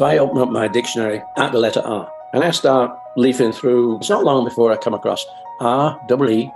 So I open up my dictionary at the letter R, and I start leafing through. It's not long before I come across R-E-E-B-O-K.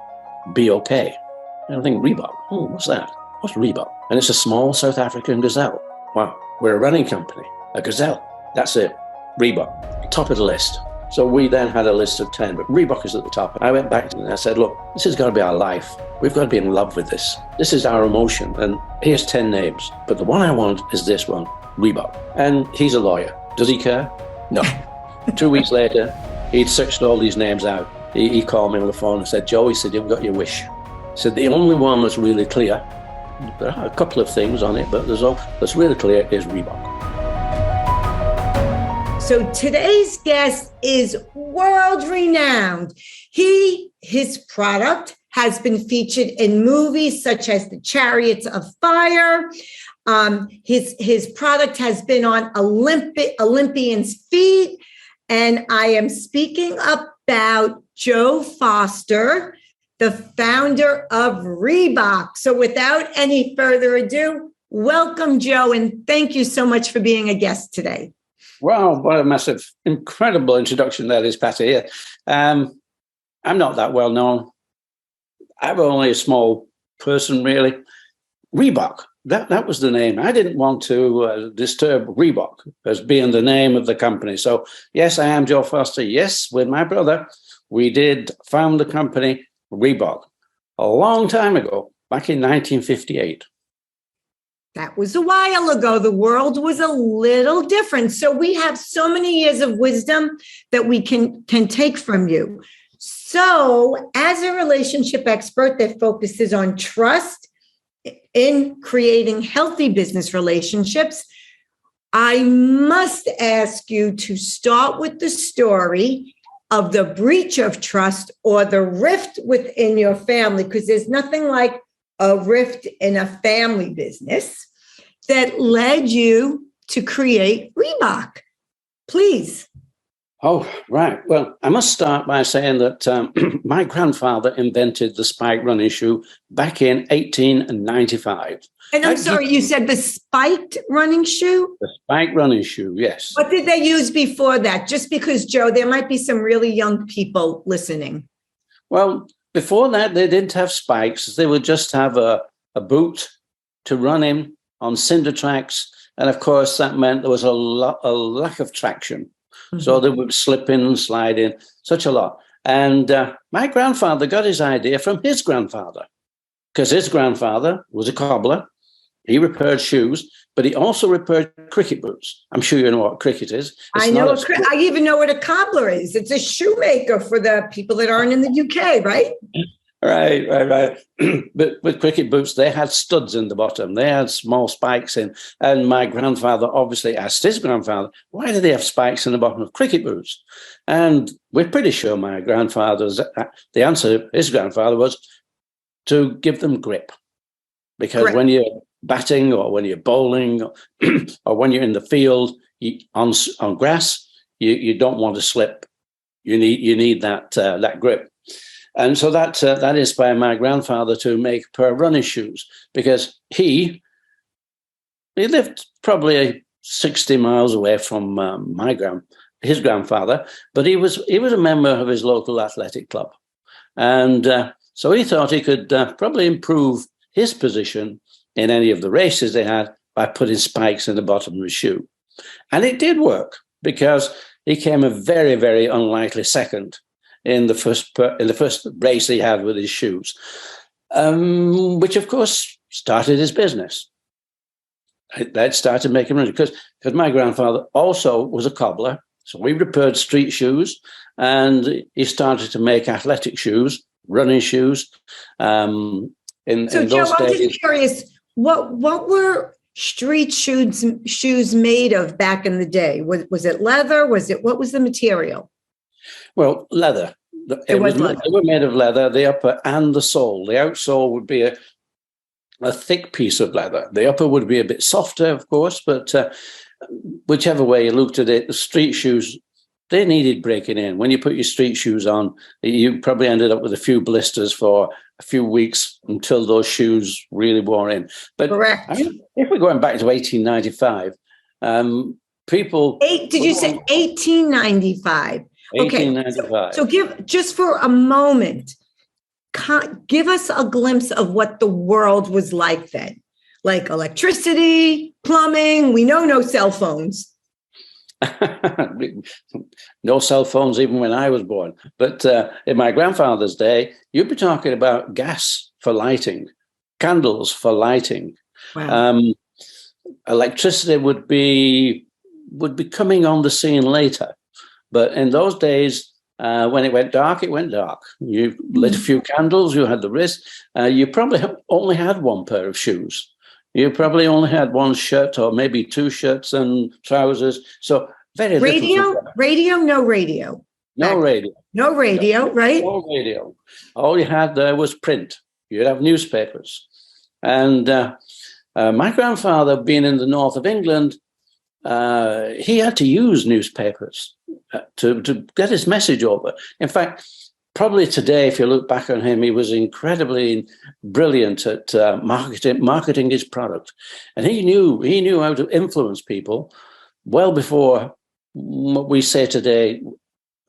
And I think, Reebok. Oh, what's that? What's Reebok? And it's a small South African gazelle. Wow, we're a running company, a gazelle. That's it, Reebok, top of the list. So we then had a list of 10, but Reebok is at the top. I went back and I said, look, this has got to be our life. We've got to be in love with this. This is our emotion. And here's 10 names. But the one I want is this one, Reebok. And he's a lawyer. Does he care? No. 2 weeks later, he'd searched all these names out. He called me on the phone and said, Joe, he said, you've got your wish. He said, the only one that's really clear, there are a couple of things on it, but that's really clear is Reebok. So today's guest is world-renowned. His product has been featured in movies such as The Chariots of Fire. His product has been on Olympians' feet. And I am speaking about Joe Foster, the founder of Reebok. So without any further ado, welcome, Joe, and thank you so much for being a guest today. Wow, what a massive, incredible introduction that is, Patty. I'm not that well known. I'm only a small person, really. Reebok, that was the name. I didn't want to disturb Reebok as being the name of the company. So, yes, I am Joe Foster. Yes, with my brother, we did found the company Reebok a long time ago, back in 1958. That was a while ago. The world was a little different. So we have so many years of wisdom that we can take from you. So as a relationship expert that focuses on trust in creating healthy business relationships, I must ask you to start with the story of the breach of trust or the rift within your family, because there's nothing like a rift in a family business that led you to create Reebok. Please. Oh, right. Well, I must start by saying that my grandfather invented the spike running shoe back in 1895. And I'm sorry, you said the spiked running shoe? The spike running shoe, yes. What did they use before that? Just because, Joe, there might be some really young people listening. Well, before that, they didn't have spikes. They would just have a boot to run in on cinder tracks. And of course, that meant there was a lack of traction. Mm-hmm. So they would slip in and slide in, such a lot. And my grandfather got his idea from his grandfather, because his grandfather was a cobbler. He repaired shoes, but he also repaired cricket boots. I'm sure you know what cricket is. I know. I even know what a cobbler is. It's a shoemaker for the people that aren't in the UK, right? Right. But with cricket boots, they had studs in the bottom. They had small spikes in. And my grandfather obviously asked his grandfather, why do they have spikes in the bottom of cricket boots? And we're pretty sure the answer of his grandfather was to give them grip. Because when you're batting or when you're bowling or when you're in the field on grass, you don't want to slip. You need that grip. And so that inspired my grandfather to make a pair of running shoes, because he lived probably 60 miles away from his grandfather, but he was a member of his local athletic club. And so he thought he could probably improve his position in any of the races they had by putting spikes in the bottom of his shoe. And it did work, because he came a very, very unlikely second in the first race he had with his shoes, which of course started his business. That started making money because my grandfather also was a cobbler, so he repaired street shoes, and he started to make athletic shoes, running shoes. So, Joe, I'm just curious, what were street shoes made of back in the day? Was it leather? What was the material? Well, leather. They were made of leather, the upper and the sole. The outsole would be a thick piece of leather. The upper would be a bit softer, of course, but whichever way you looked at it, the street shoes, they needed breaking in. When you put your street shoes on, you probably ended up with a few blisters for a few weeks until those shoes really wore in. But correct. I mean, if we're going back to 1895, people. Did you say 1895? Okay. 1895. So give just for a moment, give us a glimpse of what the world was like then, like electricity, plumbing. We know no cell phones. No cell phones even when I was born. But in my grandfather's day, you'd be talking about gas for lighting, candles for lighting. Wow. Electricity would be coming on the scene later. But in those days, when it went dark, it went dark. You lit a few candles, you had the wrist. You probably only had one pair of shoes. You probably only had one shirt or maybe two shirts and trousers. So very little. Radio, no radio. No radio. No radio, right? No radio. All you had there was print. You'd have newspapers. And my grandfather, being in the north of England, he had to use newspapers to get his message over. In fact, probably today, if you look back on him, he was incredibly brilliant at marketing his product, and he knew how to influence people well before what we say today.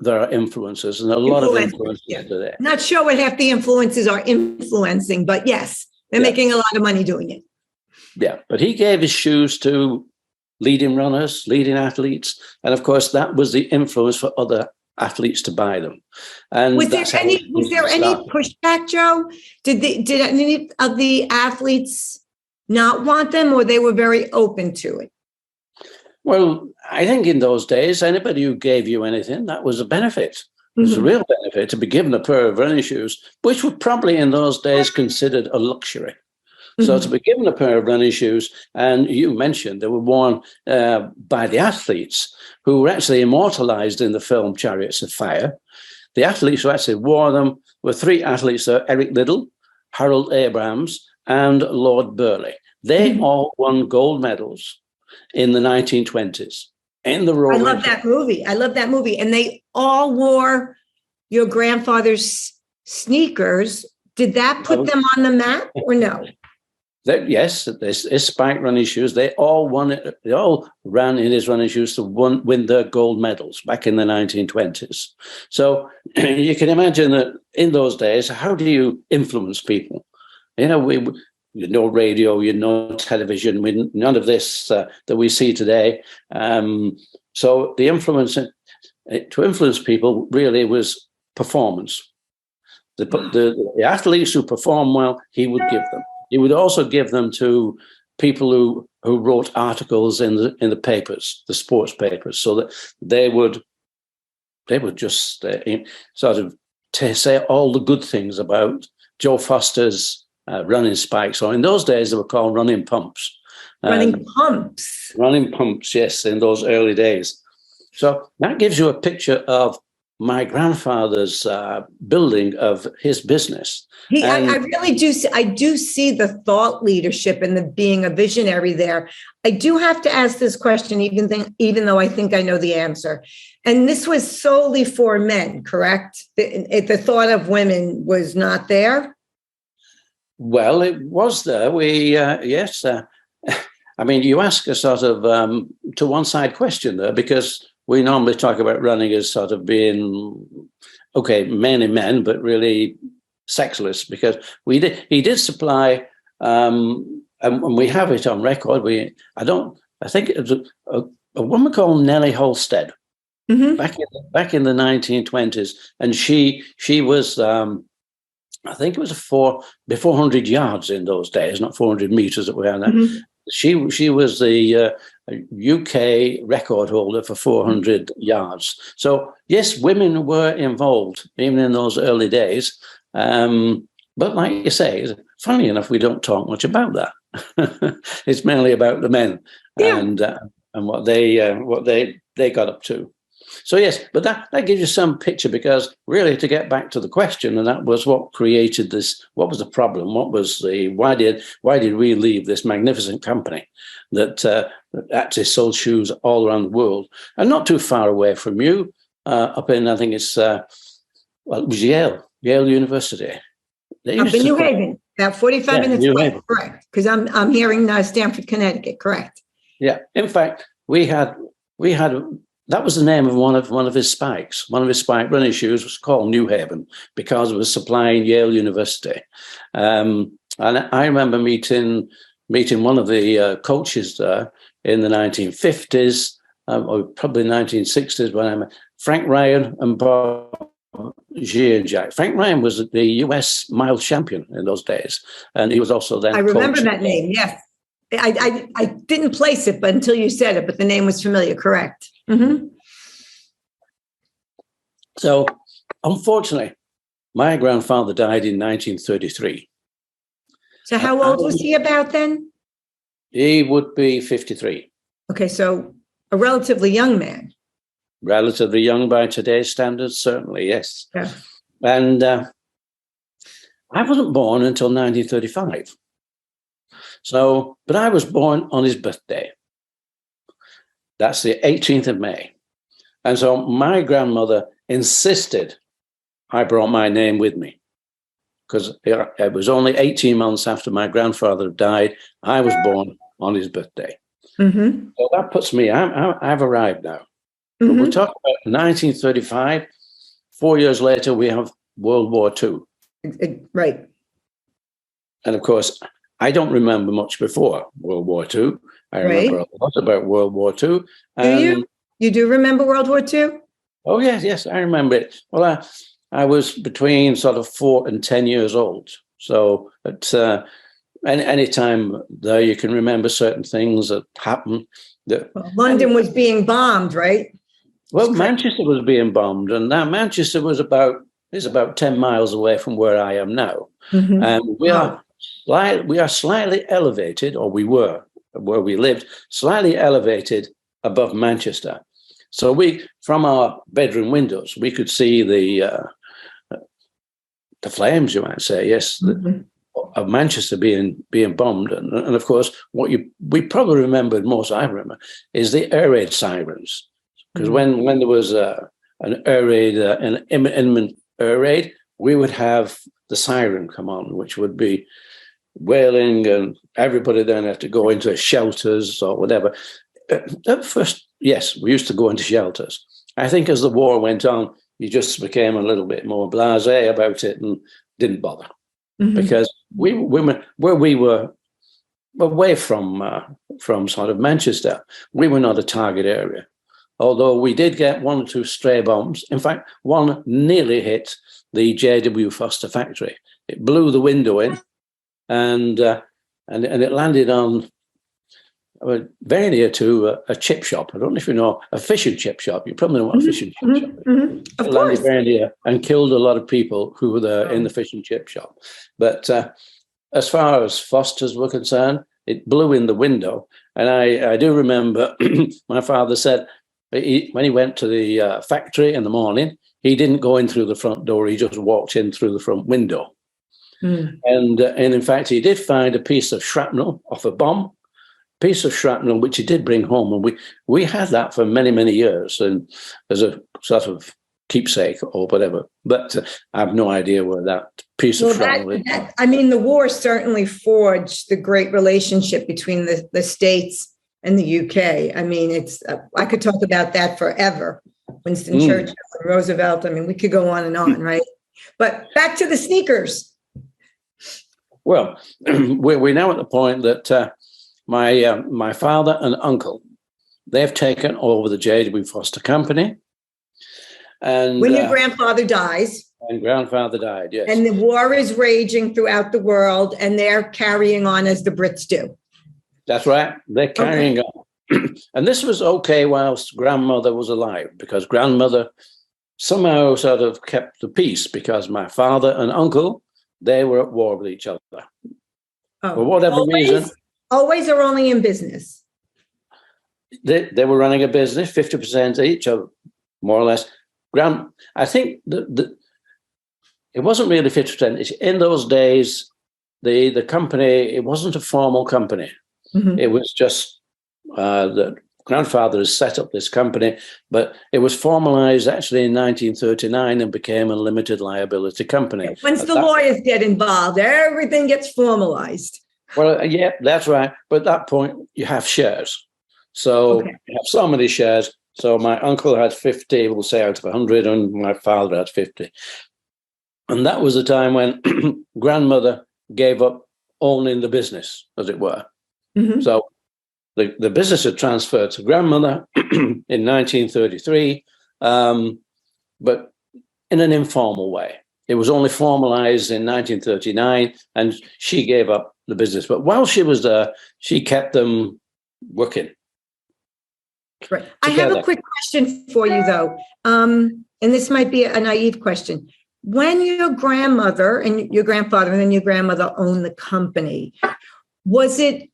There are influencers, and a lot of influencers today. Not sure what half the influencers are influencing, but yes, they're making a lot of money doing it. Yeah, but he gave his shoes to leading runners, leading athletes, and of course that was the influence for other athletes to buy them. And was there any pushback, Joe? Did any of the athletes not want them, or they were very open to it? Well, I think in those days, anybody who gave you anything, that was a benefit. It was a real benefit to be given a pair of running shoes, which were probably in those days considered a luxury. So to be given a pair of running shoes, and you mentioned they were worn by the athletes who were actually immortalized in the film Chariots of Fire. The athletes who actually wore them were three athletes there: Eric Liddell, Harold Abrahams, and Lord Burleigh. They all won gold medals in the 1920s in the rowing. I love that movie. And they all wore your grandfather's sneakers. Did that put them on the map or no? Yes, his spike running shoes. They all won it. They all ran in his running shoes to win their gold medals back in the 1920s. So you can imagine that in those days, how do you influence people? You know, no radio, no television, none of this that we see today. So the influence to influence people really was performance. The athletes who perform well, he would give them. He would also give them to people who wrote articles in the papers, the sports papers, so that they would just sort of say all the good things about Joe Foster's running spikes. Or in those days, they were called running pumps. Running pumps, yes, in those early days. So that gives you a picture of my grandfather's building of his business. I really do. I do see the thought leadership and the being a visionary there. I do have to ask this question, even though I think I know the answer. And this was solely for men, correct? The thought of women was not there. Well, it was there. Yes. I mean, you ask a sort of to one side question there, because we normally talk about running as sort of being, okay, mainly men, but really sexless, because he did supply, and we have it on record. I think it was a woman called Nellie Holstead back in the 1920s, and she was, I think it was before 400 yards in those days, not 400 meters that we have now. She was the UK record holder for 400 yards. So yes, women were involved even in those early days. But like you say, funny enough, we don't talk much about that. It's mainly about the men and what they got up to. So yes, but that gives you some picture, because really, to get back to the question, and that was what created this. What was the problem? What was why did we leave this magnificent company that actually sold shoes all around the world, and not too far away from you, up in, I think it's it was Yale University. Up in New Haven, about 45 minutes away. Correct, because I'm hearing Stamford, Connecticut. Correct. Yeah, in fact, we had we had that was the name of one of his spikes. One of his spike running shoes was called New Haven because it was supplying Yale University. And I remember meeting one of the coaches there in the 1950s, or probably 1960s, when I met Frank Ryan and Bob Gianjack. Frank Ryan was the US mile champion in those days, and he was also then. I remember that name. Yes, I didn't place it, but until you said it, but the name was familiar. Correct. Mm-hmm. So, unfortunately, my grandfather died in 1933. So, how old was he about then? He would be 53. Okay, so a relatively young man. Relatively young by today's standards, certainly, yes. Yeah. And I wasn't born until 1935. So, but I was born on his birthday. That's the 18th of May. And so my grandmother insisted I brought my name with me, because it was only 18 months after my grandfather died. I was born on his birthday. Mm-hmm. So that puts me, I've arrived now. Mm-hmm. We're talking about 1935. 4 years later, we have World War II. Right. And of course, I don't remember much before World War II. I remember a lot about World War II. Do you? You do remember World War II? Oh, yes, I remember it. Well, I was between sort of 4 and 10 years old. So at any time there, you can remember certain things that happened. London was being bombed, right? Well, Manchester was being bombed, and now Manchester is about 10 miles away from where I am now. Mm-hmm. And we are slightly elevated, or we were, where we lived, slightly elevated above Manchester. So from our bedroom windows, we could see the flames, you might say, yes, mm-hmm. of Manchester being bombed. And of course, we probably remembered most, I remember, is the air raid sirens. Because mm-hmm. when there was an air raid, an imminent air raid, we would have the siren come on, which would be wailing, and everybody then had to go into shelters or whatever. At first, yes, we used to go into shelters. I think as the war went on, you just became a little bit more blasé about it and didn't bother. Mm-hmm. Because where we were away from sort of Manchester, we were not a target area. Although we did get 1 or 2 stray bombs. In fact, one nearly hit the J.W. Foster factory. It blew the window in, and it landed on very near to a chip shop. I don't know if you know a fish and chip shop. You probably know what a fish and chip shop is. Mm-hmm. It landed very near and killed a lot of people who were there in the fish and chip shop. But as far as Foster's were concerned, it blew in the window. And I do remember my father said, when he went to the factory in the morning, he didn't go in through the front door. He just walked in through the front window. Mm. And in fact, he did find a piece of shrapnel off a bomb, piece of shrapnel, which he did bring home. And we had that for many, many years, and as a sort of keepsake or whatever. But I have no idea where that piece of shrapnel is. I mean, the war certainly forged the great relationship between the States and the UK. I mean, I could talk about that forever. Winston Churchill and Roosevelt. I mean, we could go on and on, right? But back to the sneakers. Well, we're now at the point that my father and uncle, they've taken over the J.W. Foster Company. And when your grandfather dies. And grandfather died, yes. And the war is raging throughout the world, and they're carrying on as the Brits do. That's right. They're carrying on. And this was okay whilst grandmother was alive, because grandmother somehow sort of kept the peace, because my father and uncle, they were at war with each other. For whatever reason. Always or only in business? They were running a business, 50% each, or more or less. I think it wasn't really 50%. In those days, the company, it wasn't a formal company. Mm-hmm. It was just the grandfather has set up this company, but it was formalized actually in 1939 and became a limited liability company. Once the lawyers get involved, everything gets formalized. Well, yeah, that's right. But at that point, you have shares. So Okay. we have so many shares. So my uncle had 50, we'll say out of 100, and my father had 50. And that was the time when grandmother gave up owning the business, as it were. Mhm. So the business had transferred to grandmother in 1933, but in an informal way. It was only formalized in 1939, and she gave up the business. But while she was there, she kept them working. Right. I have a quick question for you, though. And this might be a naive question. When your grandmother and your grandfather and then your grandmother owned the company, was it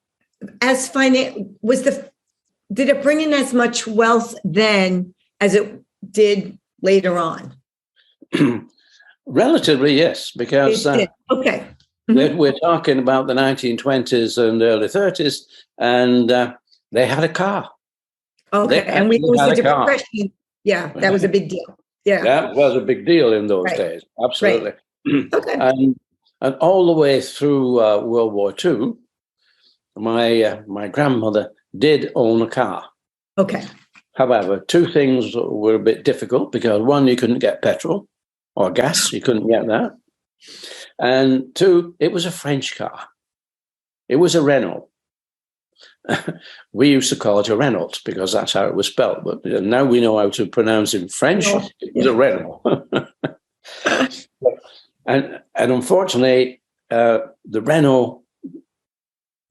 as did it bring in as much wealth then as it did later on? Relatively, yes, because okay. we're talking about the 1920s and early 30s, and they had a car. Okay, and it was a depression. Yeah, that was a big deal. Yeah, that was a big deal in those days. Absolutely. Right. Okay. And all the way through World War II, my grandmother did own a car. Okay. However, two things were a bit difficult because one, you couldn't get petrol or gas, you couldn't get that. And two, it was a French car. It was a Renault. We used to call it a Renault because that's how it was spelled. But now we know how to pronounce it in French. It was a Renault. and unfortunately, the Renault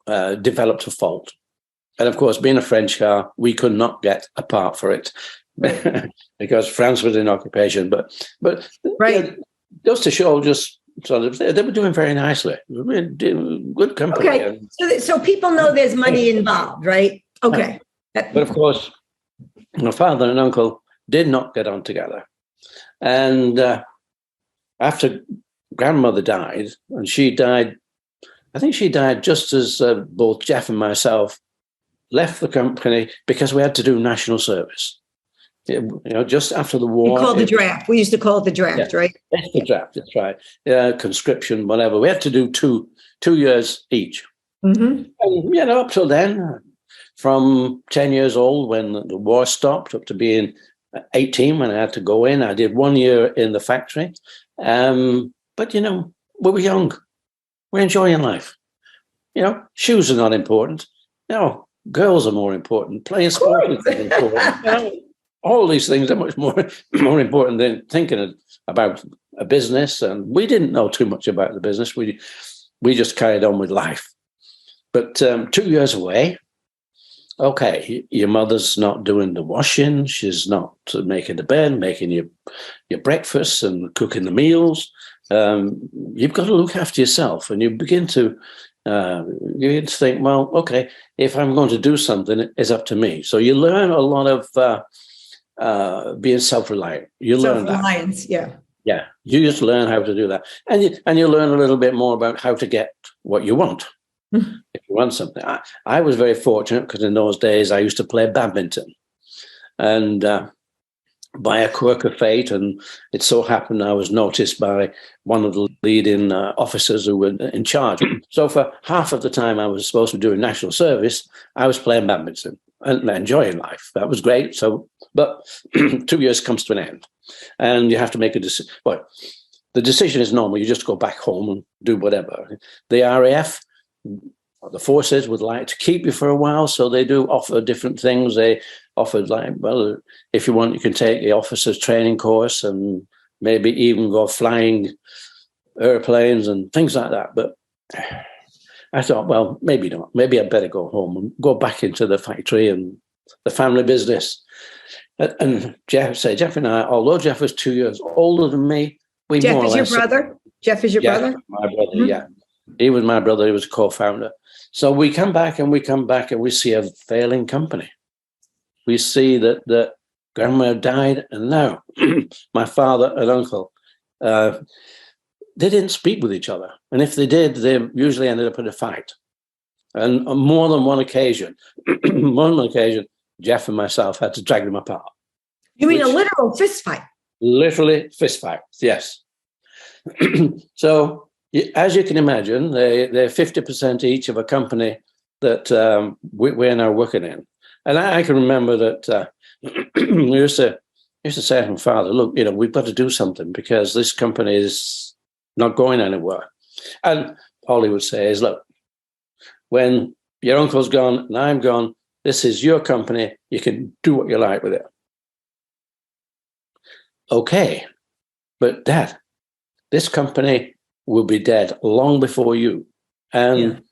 developed a fault. And of course, being a French car, we could not get a part for it because France was in occupation. But right. Just to show, so they were doing very nicely. Good company. Okay, so people know there's money involved, right? Okay. But of course, my father and uncle did not get on together. And after grandmother died, and she died, I think she died just as both Jeff and myself left the company because we had to do national service. Just after the war. You called the draft. We used to call it the draft, right? It's the draft, that's right. Conscription, whatever. We had to do two years each. Mm-hmm. And, up till then, from 10 years old when the war stopped up to being 18 when I had to go in, I did 1 year in the factory. But, we were young. We're enjoying life. Shoes are not important. Girls are more important. Playing sport is important. All these things are much more important than thinking about a business. And we didn't know too much about the business. We just carried on with life. But 2 years away, okay, your mother's not doing the washing. She's not making the bed, making your breakfast and cooking the meals. You've got to look after yourself. And you begin to think, well, okay, if I'm going to do something, it's up to me. So you learn a lot of being self-reliant. You learn that. Self-reliance, yeah. Yeah, you just learn how to do that. And you learn a little bit more about how to get what you want. If you want something. I was very fortunate because in those days I used to play badminton. And by a quirk of fate, and it so happened I was noticed by one of the leading officers who were in charge. So for half of the time I was supposed to be doing national service, I was playing badminton and enjoying life. That was great. But 2 years comes to an end, and you have to make a decision. Well, the decision is normal. You just go back home and do whatever. The RAF, the forces, would like to keep you for a while, so they do offer different things. They offer, if you want, you can take the officers training course and maybe even go flying airplanes and things like that. But I thought, well, maybe not. Maybe I'd better go home and go back into the factory and the family business. And Jeff and I, although Jeff was 2 years older than me, we Jeff more or is less. Your brother? Jeff is your brother? My brother, yeah. He was my brother. He was a co-founder. So we come back and we see a failing company. We see that grandma died, and now my father and uncle, they didn't speak with each other. And if they did, they usually ended up in a fight. And on more than one occasion, Jeff and myself had to drag them apart. You mean a literal fist fight? Literally fist fight, yes. So as you can imagine, they're 50% each of a company that we're now working in. And I can remember that we used to say to my father, look, we've got to do something because this company is not going anywhere. And all he would say is, look, when your uncle's gone and I'm gone, this is your company. You can do what you like with it. Okay. But Dad, this company will be dead long before you. And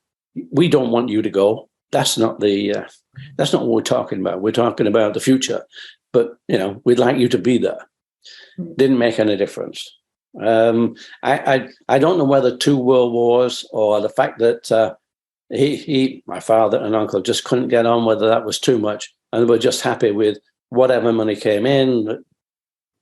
we don't want you to go. That's not what we're talking about. We're talking about the future. But, we'd like you to be there. Didn't make any difference. I don't know whether 2 world wars or the fact that my father and uncle just couldn't get on, whether that was too much, and were just happy with whatever money came in.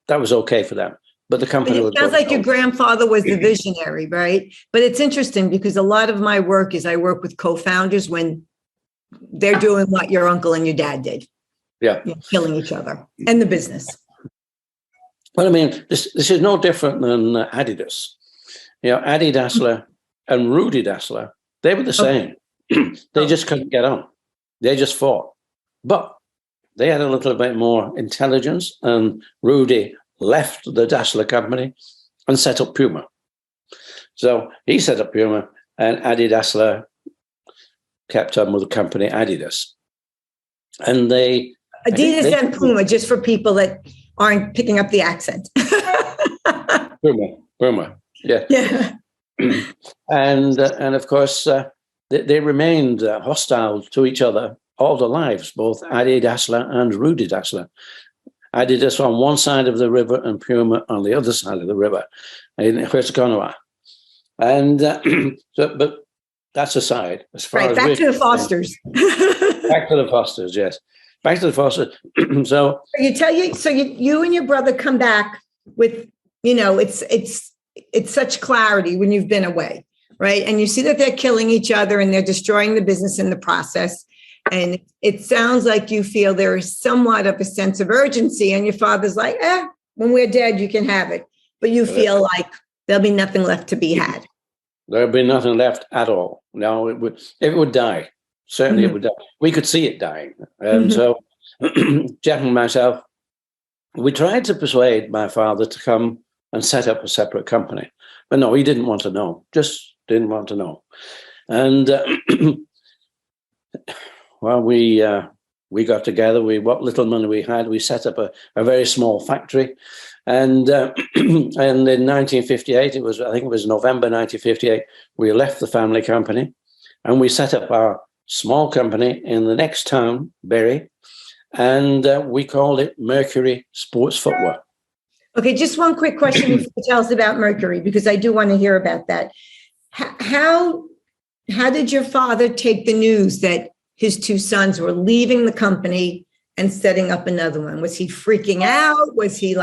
That was okay for them. But the company was. It sounds like your grandfather was the visionary, right? But it's interesting because a lot of my work is I work with co-founders when they're doing what your uncle and your dad did. Yeah. Killing each other and the business. Well, I mean, this is no different than Adidas. Adi Dassler and Rudy Dassler, they were the same. They just couldn't get on. They just fought. But they had a little bit more intelligence, and Rudy left the Dassler company and set up Puma. So he set up Puma, and Adi Dassler kept on with the company Adidas. And Adidas and Puma, just for people that aren't picking up the accent. Puma, yeah. And of course, they remained hostile to each other all their lives, both Adi Dassler and Rudy Dassler. Adidas on one side of the river and Puma on the other side of the river in Huertaconoa. And but that's aside. As far as back to the Fosters. Back to the Fosters, yes. Back to the Fosters. So you and your brother come back with, it's such clarity when you've been away, right? And you see that they're killing each other and they're destroying the business in the process. And it sounds like you feel there is somewhat of a sense of urgency, and your father's like, when we're dead, you can have it. But you feel like there'll be nothing left to be had. There'll be nothing left at all. No, it would die. Certainly it would die. We could see it dying. And so Jeff and myself, we tried to persuade my father to come and set up a separate company. But no, he didn't want to know. Just didn't want to know. And well, we got together. What little money we had, we set up a very small factory. And in 1958, I think it was November 1958, we left the family company and we set up our small company in the next town, Bury, and we called it Mercury Sports Footwear. Okay, just one quick question before you tell us about Mercury, because I do want to hear about that. How did your father take the news that his 2 sons were leaving the company and setting up another one? Was he freaking out? Was he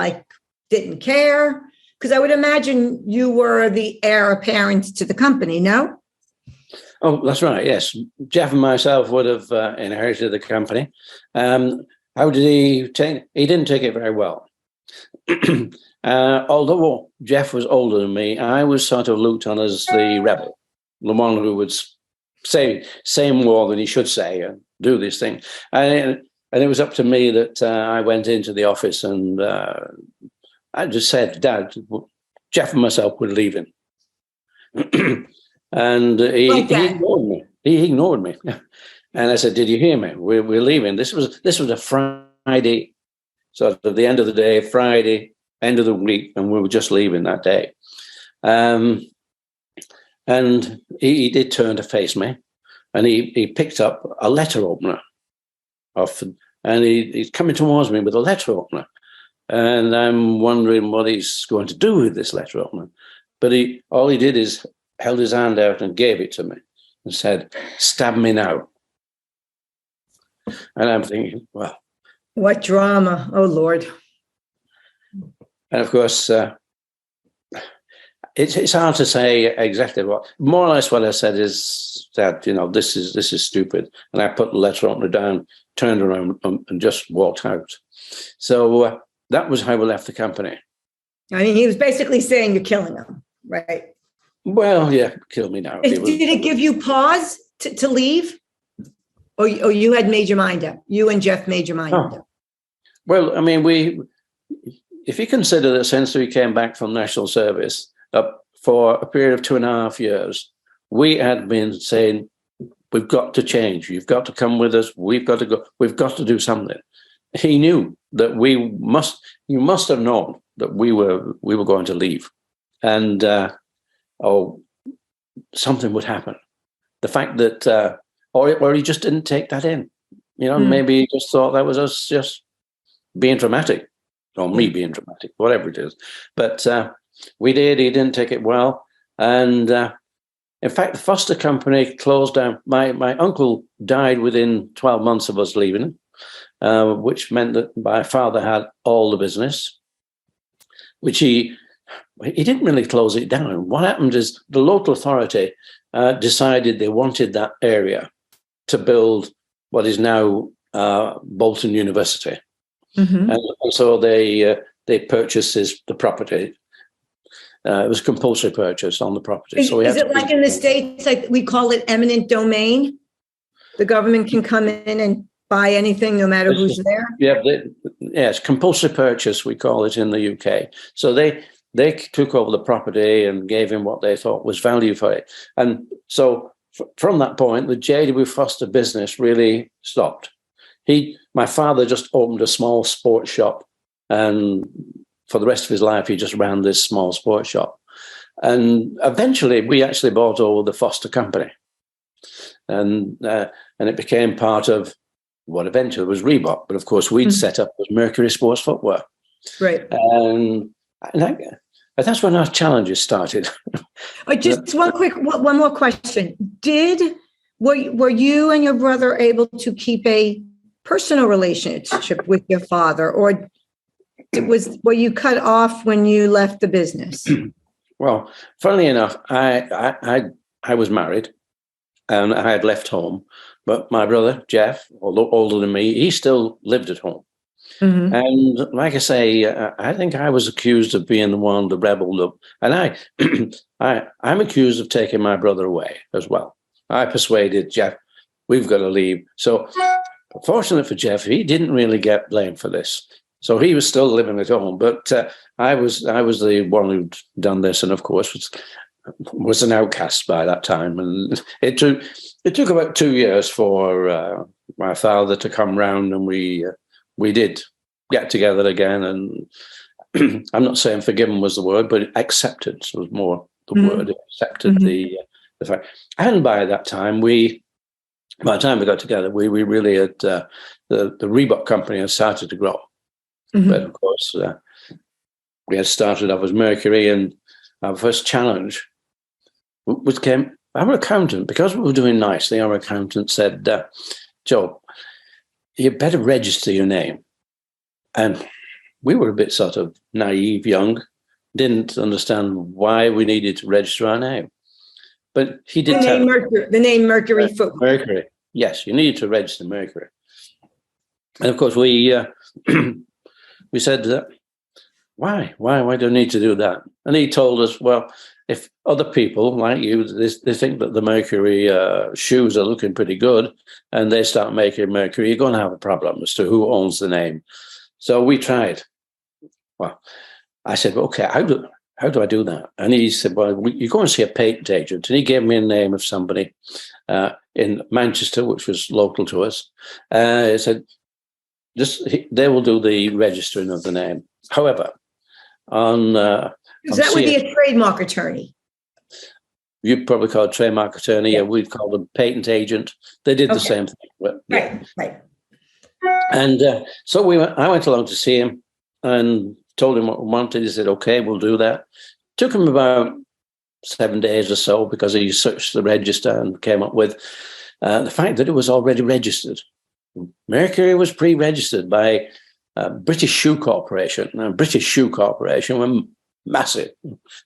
didn't care? Because I would imagine you were the heir apparent to the company, no? Oh, that's right. Yes. Jeff and myself would have inherited the company. How did he take? He didn't take it very well. Although Jeff was older than me, I was sort of looked on as the rebel, the one who would say more than he should say and do this thing. And it was up to me that I went into the office and I just said, Dad, Jeff and myself were leaving. And he ignored me. He ignored me. And I said, did you hear me? We're leaving. This was a Friday, sort of the end of the day, Friday, end of the week, and we were just leaving that day. And he did turn to face me, and he picked up a letter opener and he's coming towards me with a letter opener. And I'm wondering what he's going to do with this letter opener. But all he did is held his hand out and gave it to me and said, stab me now. And I'm thinking, well. What drama. Oh, Lord. And of course, it's hard to say exactly what. More or less what I said is that, this is stupid. And I put the letter opener down, turned around and just walked out. So that was how we left the company. I mean, he was basically saying you're killing him, right? Well, yeah, kill me now. Did it give you pause to leave? Oh, you had made your mind up. You and Jeff made your mind up. Well, I mean, if you consider that since we came back from national service, for a period of 2.5 years, we had been saying, we've got to change. You've got to come with us. We've got to go. We've got to do something. He knew that you must have known that we were going to leave, and something would happen. The fact that, or he just didn't take that in. Maybe he just thought that was us just being dramatic, or me being dramatic, whatever it is. But we did. He didn't take it well, and in fact, the foster company closed down. My uncle died within 12 months of us leaving, which meant that my father had all the business, which he didn't really close it down. What happened is the local authority decided they wanted that area to build what is now Bolton University. Mm-hmm. And so they purchased the property. It was compulsory purchase on the property. Is it like in the States, like we call it eminent domain? The government can come in and buy anything, no matter who's there? Yeah, yes, compulsory purchase, we call it in the UK. So they took over the property and gave him what they thought was value for it. And so from that point, the J.W. Foster business really stopped. My father just opened a small sports shop, and for the rest of his life, he just ran this small sports shop. And eventually, we actually bought over the Foster company. And it became part of what eventually was Reebok. But of course, we'd set up with Mercury Sports Footwear. Right. And that's when our challenges started. Just one more question. Were you and your brother able to keep a personal relationship with your father, or were you cut off when you left the business? Well, funnily enough, I was married and I had left home, but my brother Jeff, although older than me, he still lived at home. Mm-hmm. And like I say, I think I was accused of being the one that rebelled up, and I'm accused of taking my brother away as well. I persuaded Jeff, we've got to leave. So fortunately for Jeff, he didn't really get blamed for this. So he was still living at home, but I was the one who'd done this, and of course was an outcast by that time. And it took about 2 years for my father to come round, and we did get together again. And I'm not saying forgiven was the word, but acceptance was more the word. It accepted the fact. And by that time, by the time we got together, we really had the Reebok company had started to grow. Mm-hmm. But of course, we had started off as Mercury, and our first challenge came our accountant, because we were doing nicely. Our accountant said, "Joe, you better register your name." And we were a bit sort of naive, young, didn't understand why we needed to register our name. But he did the name Mercury Footwear. Mercury, yes, you needed to register Mercury. And of course, we said, why do I need to do that? And he told us, well, if other people like you, they think that the Mercury shoes are looking pretty good, and they start making Mercury, you're going to have a problem as to who owns the name. So we tried. Well, I said, okay, how do I do that? And he said, well, you go and see a patent agent. And he gave me a name of somebody in Manchester, which was local to us. He said, they will do the registering of the name. However, is that would be a trademark attorney? You'd probably call it trademark attorney. Yeah, we'd call them patent agent. They did the same thing. But, yeah. Right. And so I went along to see him and told him what we wanted. He said, okay, we'll do that. Took him about 7 days or so, because he searched the register and came up with the fact that it was already registered. Mercury was pre-registered by British Shoe Corporation. Now, British Shoe Corporation were massive.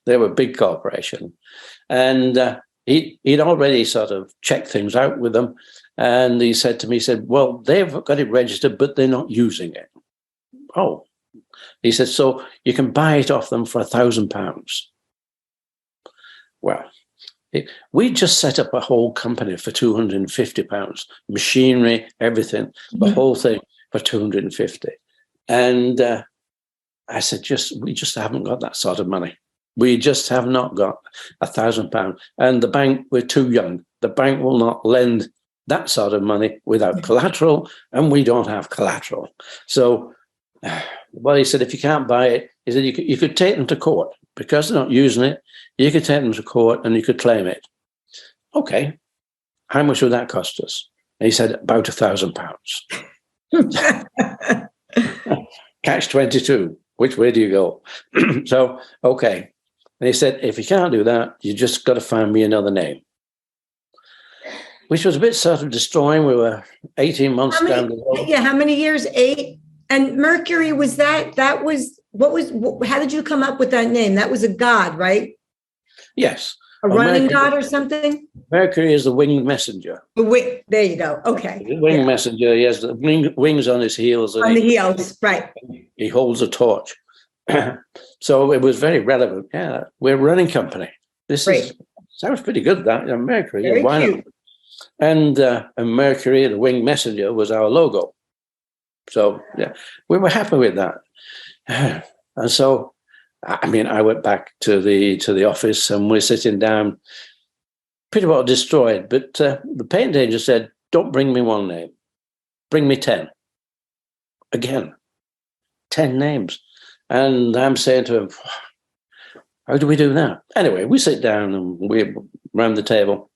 They were a big corporation. And he'd already sort of checked things out with them. And he said to me, well, they've got it registered, but they're not using it. Oh. He said, so you can buy it off them for £1,000. Well, We just set up a whole company for £250, machinery, everything, the whole thing for 250. And I said, we just haven't got that sort of money. We just have not got £1,000. And the bank, we're too young. The bank will not lend that sort of money without collateral, and we don't have collateral. So, well, he said, if you can't buy it, he said, you could take them to court. Because they're not using it, you could take them to court and you could claim it. Okay. How much would that cost us? And he said, about £1,000. Catch 22. Which way do you go? So, okay. And he said, if you can't do that, you just got to find me another name. Which was a bit sort of destroying. We were 18 months down the road. Yeah, how many years? 8? And Mercury, was that was, how did you come up with that name? That was a god, right? Yes. A running god or something? Mercury is the winged messenger. There you go. Okay. The winged messenger, he has the wings on his heels. On the heels, right. He holds a torch. So it was very relevant. Yeah, we're a running company. Sounds pretty good, that. Mercury. Very why cute. not? And Mercury, the winged messenger, was our logo. So, yeah, we were happy with that. And so, I mean, I went back to the office and we're sitting down, pretty well destroyed. But the paint agent said, don't bring me one name. Bring me 10. Again, 10 names. And I'm saying to him, how do we do that? Anyway, we sit down and we're around the table.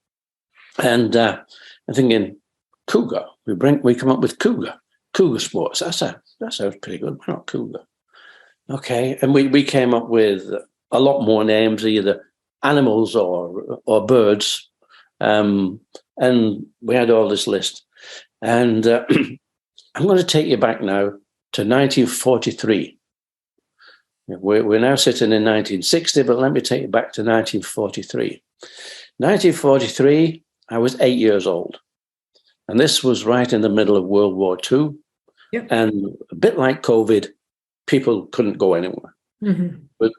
And I'm thinking, Cougar. We come up with Cougar. Cougar Sports. That sounds pretty good. Why not Cougar? Okay. And we came up with a lot more names, either animals or birds. And we had all this list. And I'm going to take you back now to 1943. We're now sitting in 1960, but let me take you back to 1943. 1943, I was 8 years old. And this was right in the middle of World War II. Yep. And a bit like COVID, people couldn't go anywhere. Mm-hmm. But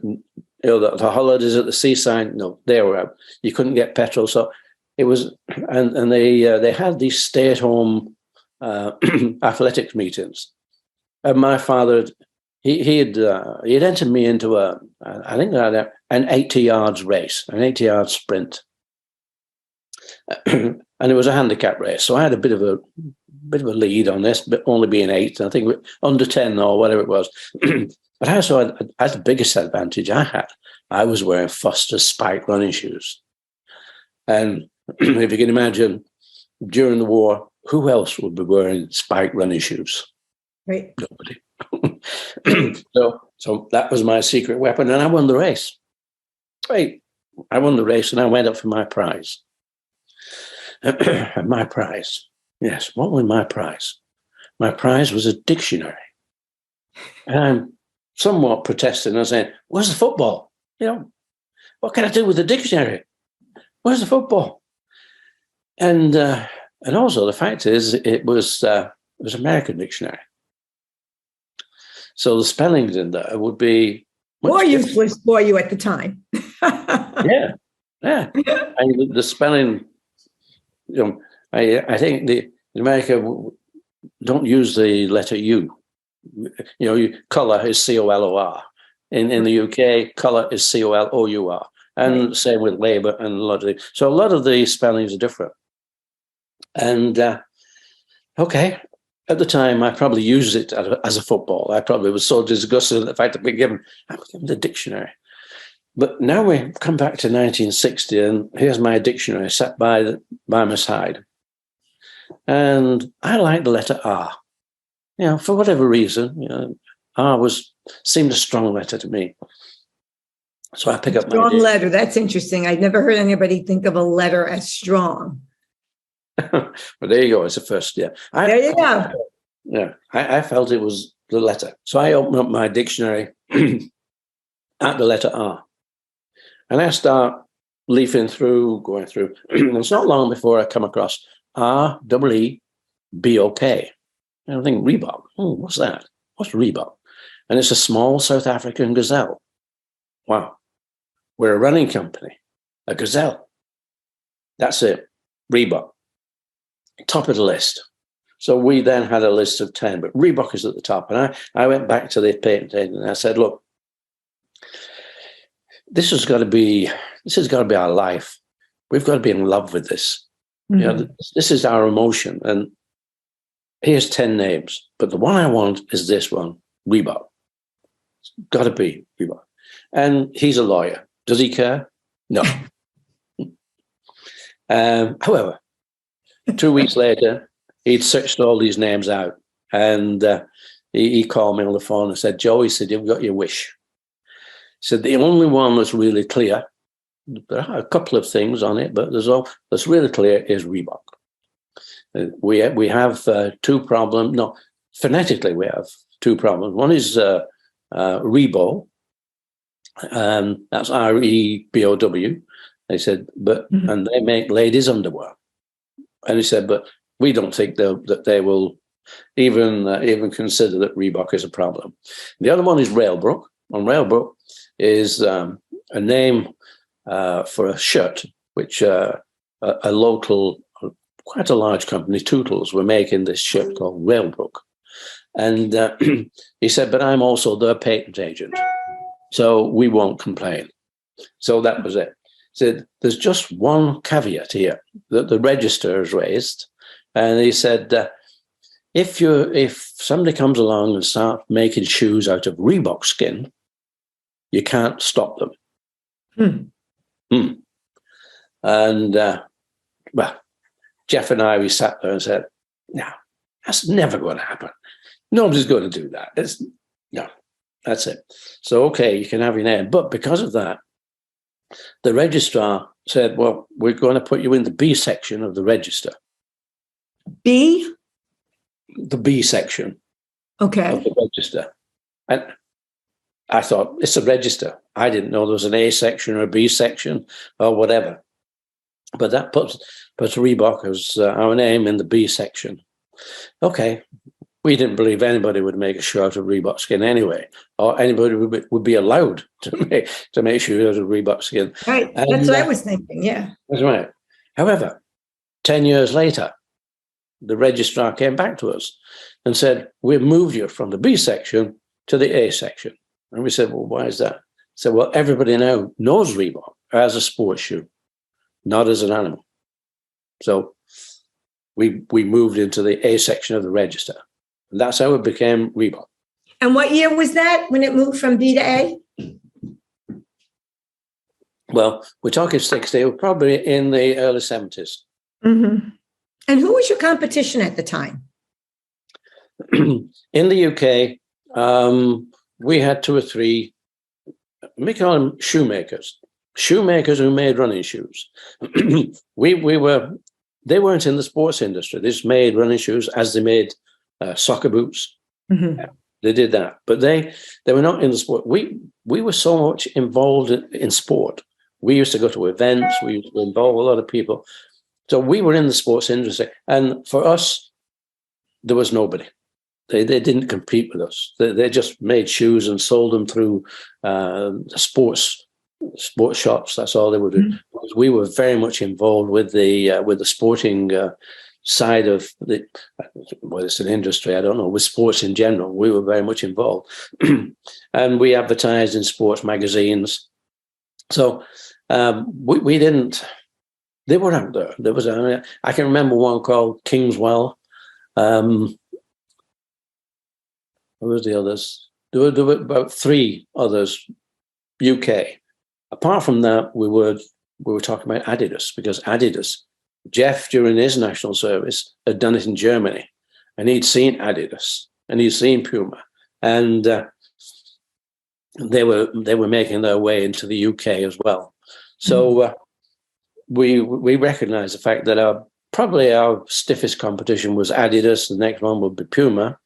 the holidays at the seaside, no, they were out. You couldn't get petrol. So it was, and they had these stay-at-home athletics meetings. And my father, he'd entered me into an 80 yards race, an 80 yard sprint. And it was a handicap race. So I had a bit of a lead on this, but only being 8, I think under 10 or whatever it was. But I also had the biggest advantage I was wearing Foster's spike running shoes. And if you can imagine, during the war, who else would be wearing spike running shoes? Right. Nobody. So that was my secret weapon, and I won the race. I won the race, and I went up for my prize. My prize. Yes, what was my prize? My prize was a dictionary. And I'm somewhat protesting and saying, where's the football? What can I do with the dictionary? Where's the football? And also the fact is, it was American dictionary. So the spellings in there would be more useless for you at the time. Yeah. And the spelling, I think in America don't use the letter U. Color is COLOR. In the UK, color is COLOUR. And same with labor and a lot of so a lot of the spellings are different. And okay. At the time, I probably used it as a football. I probably was so disgusted at the fact that I'm given the dictionary. But now we come back to 1960, and here's my dictionary sat by my side. And I like the letter R. For whatever reason, R seemed a strong letter to me. So I pick up my strong letter. That's interesting. I'd never heard anybody think of a letter as strong. Well, there you go. It's the first. Yeah. There you go. Yeah. I felt it was the letter. So I opened up my dictionary at the letter R. And I start going through. And it's not long before I come across REEBOK. And I think Reebok. Oh, what's that? What's Reebok? And it's a small South African gazelle. Wow. We're a running company. A gazelle. That's it. Reebok, top of the list. So we then had a list of 10, but Reebok is at the top. And I went back to the patent agent and I said, look, this has got to be our life. We've got to be in love with this. Mm-hmm. This is our emotion. And here's 10 names, but the one I want is this one, Reebok. It's got to be Reebok. And he's a lawyer. Does he care? No. However, 2 weeks later, he'd searched all these names out, and he called me on the phone and said, Joe, he said, you've got your wish. He said, the only one that's really clear, there are a couple of things on it, but that's really clear is Reebok. We have two problems. No, phonetically, we have two problems. One is Rebo, that's R-E-B-O-W. They said, but and they make ladies' underwear. And he said, but we don't think that they will even consider that Reebok is a problem. The other one is Railbrook. And Railbrook is a name for a shirt, which a local, quite a large company, Tootles, were making this shirt called Railbrook. And he said, but I'm also their patent agent, so we won't complain. So that was it. He said, there's just one caveat here that the register is raised. And he said, if somebody comes along and starts making shoes out of Reebok skin, you can't stop them. And, well, Jeff and I, we sat there and said, no, that's never going to happen. Nobody's going to do that. No, that's it. So, okay, you can have your name. But because of that, the registrar said, well, we're going to put you in the B section of the register. B? The B section. Okay. Of the register. And I thought, it's a register. I didn't know there was an A section or a B section or whatever. But that puts Reebok as our name in the B section. Okay. We didn't believe anybody would make a shoe out of Reebok skin anyway, or anybody would be allowed to make shoes out of Reebok skin. Right. And that's what I was thinking, yeah. That's right. However, 10 years later, the registrar came back to us and said, we've moved you from the B section to the A section. And we said, well, why is that? He said, well, everybody now knows Reebok as a sports shoe, not as an animal. So we moved into the A section of the register. And that's how it became Reebok. And what year was that when it moved from B to A? Well, we're talking 60, we're probably in the early 70s. Mm-hmm. And who was your competition at the time? In the UK, we had 2 or 3, we call them shoemakers who made running shoes. They weren't in the sports industry. They just made running shoes as they made soccer boots. Mm-hmm. They did that, but they were not in the sport. We were so much involved in sport. We used to go to events. We used to involve a lot of people. So we were in the sports industry, and for us, there was nobody. They didn't compete with us. They just made shoes and sold them through sports shops. That's all they would do. Mm-hmm. We were very much involved with the sporting side of the, well, it's an industry, I don't know, with sports in general. We were very much involved. And we advertised in sports magazines. So we didn't, they were out there. There was, I can remember one called Kingswell. What was the others? There were about 3 others, UK. Apart from that, we were talking about Adidas, because Adidas, Jeff, during his national service, had done it in Germany, and he'd seen Adidas and he'd seen Puma, and they were making their way into the UK as well. So we recognized the fact that probably our stiffest competition was Adidas. The next one would be Puma,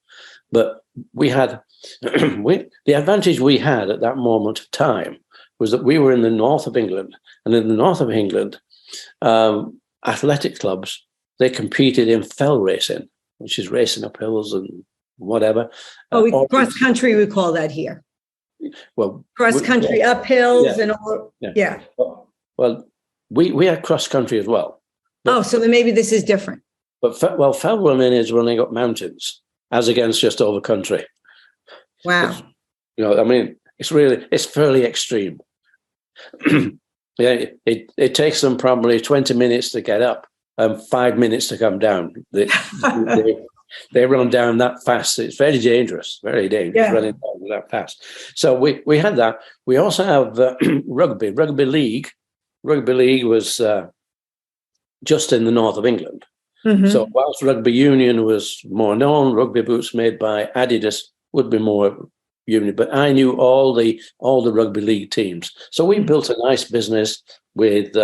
but we had the advantage we had at that moment of time was that we were in the north of England, and in the north of England, athletic clubs, they competed in fell racing, which is racing up hills and whatever. Cross country, we call that here. Well, cross country up hills and all. Yeah. Well, we had cross country as well, Oh, so then maybe this is different. But fell running is running up mountains as against just over country. Wow. I mean, it's fairly extreme. Yeah, it takes them probably 20 minutes to get up and 5 minutes to come down. They run down that fast. It's very dangerous running down that fast. So we had that. We also have rugby league. Rugby league was just in the north of England. Mm-hmm. So whilst rugby union was more known, rugby boots made by Adidas would be more union. But I knew all the rugby league teams. So we built a nice business with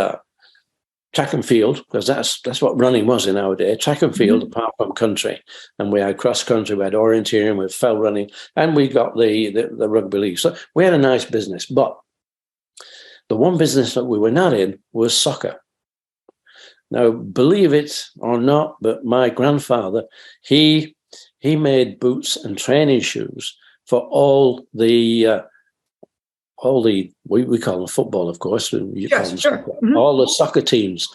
track and field, because that's what running was in our day. Track and field, apart from country, and we had cross country, we had orienteering, we had fell running, and we got the rugby league. So we had a nice business. But the one business that we were not in was soccer. Now, believe it or not, but my grandfather, he made boots and training shoes for all the we call them football, of course. Yes, sure. Mm-hmm. All the soccer teams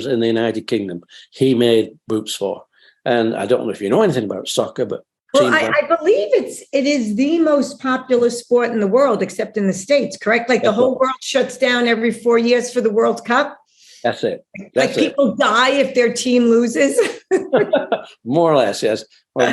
in the United Kingdom, he made boots for. And I don't know if you know anything about soccer, but I believe it is the most popular sport in the world, except in the States, correct? Like the whole world shuts down every 4 years for the World Cup. That's it. People die if their team loses. More or less, yes. Well,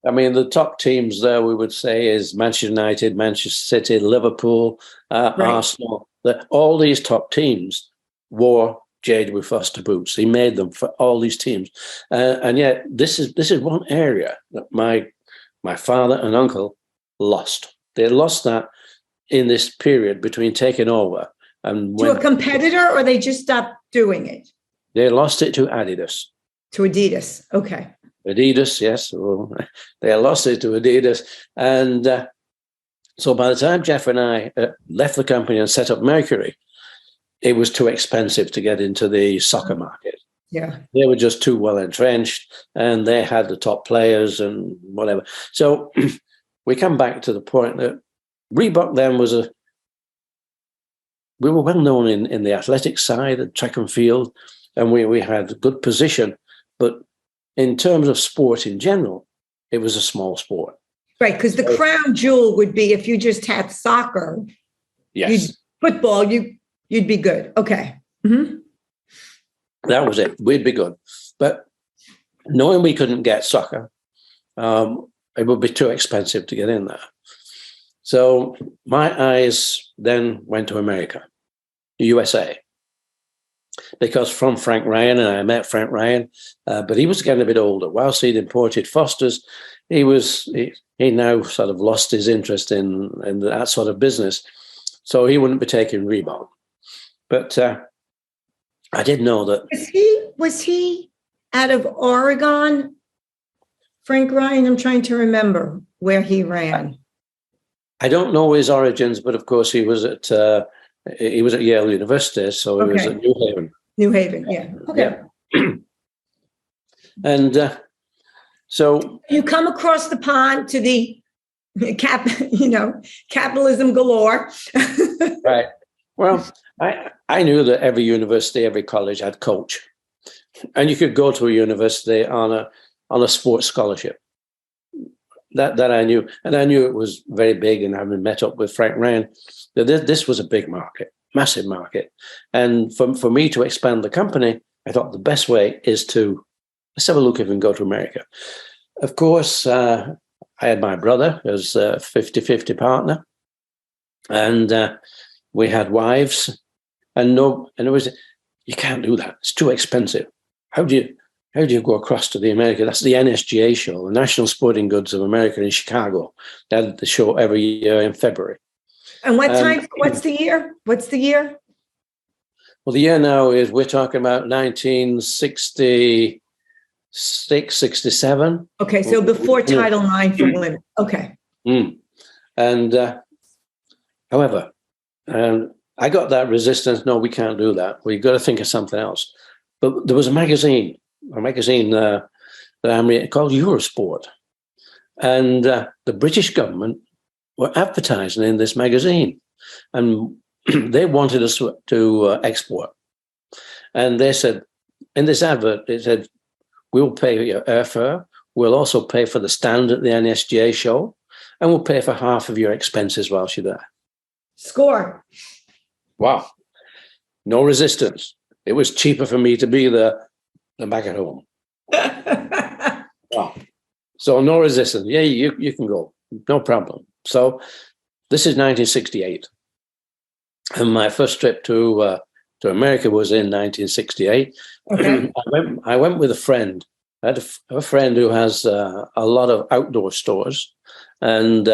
the top teams there, we would say, is Manchester United, Manchester City, Liverpool, Arsenal. All these top teams wore J.W. Foster boots. He made them for all these teams. And yet this is one area that my father and uncle lost. They lost that in this period between taking over and to a competitor, or they just stopped doing it? They lost it to Adidas. To Adidas. Okay. Adidas, yes. Well, they lost it to Adidas. And so by the time Jeff and I left the company and set up Mercury, it was too expensive to get into the soccer market. Yeah. They were just too well entrenched, and they had the top players and whatever. So we come back to the point that Reebok then we were well known in the athletic side, the track and field, and we had a good position. But in terms of sport in general, it was a small sport. Right, because the crown jewel would be if you just had soccer, football, you'd be good. Okay. Mm-hmm. That was it. We'd be good. But knowing we couldn't get soccer, it would be too expensive to get in there. So my eyes then went to America, USA. Because from Frank Ryan, and I met Frank Ryan, but he was getting a bit older. Whilst he'd imported Fosters, he now sort of lost his interest in that sort of business. So he wouldn't be taking Reebok. But I did know that. Was he out of Oregon? Frank Ryan, I'm trying to remember where he ran. I don't know his origins, but of course he was at Yale University, so he was at New Haven. New Haven, yeah. Okay. Yeah. And so you come across the pond to the capitalism galore. Right. Well, I knew that every university, every college had coach, and you could go to a university on a sports scholarship. That I knew, and I knew it was very big. And having met up with Frank Ryan, that this was a big market, massive market. And for me to expand the company, I thought the best way is let's have a look if we can go to America. Of course, I had my brother as a 50-50 partner, and we had wives, and it was, you can't do that. It's too expensive. How do you go across to the America? That's the NSGA show, the National Sporting Goods of America in Chicago. They had the show every year in February. And what's the year? What's the year? Well, the year now we're talking about 1966, 67. Okay, so before Title IX for women. Okay. And however, I got that resistance. No, we can't do that. We've got to think of something else. But there was a magazine that I read called Eurosport. And the British government were advertising in this magazine. And they wanted us to export. And they said, in this advert, it said, we'll pay for your airfare. We'll also pay for the stand at the NSGA show, and we'll pay for half of your expenses whilst you're there. Score. Wow. No resistance. It was cheaper for me to be there than back at home. Wow. So no resistance. Yeah, you can go. No problem. So this is 1968. And my first trip to America was in 1968. Okay. I went with a friend. I had a friend who has a lot of outdoor stores. And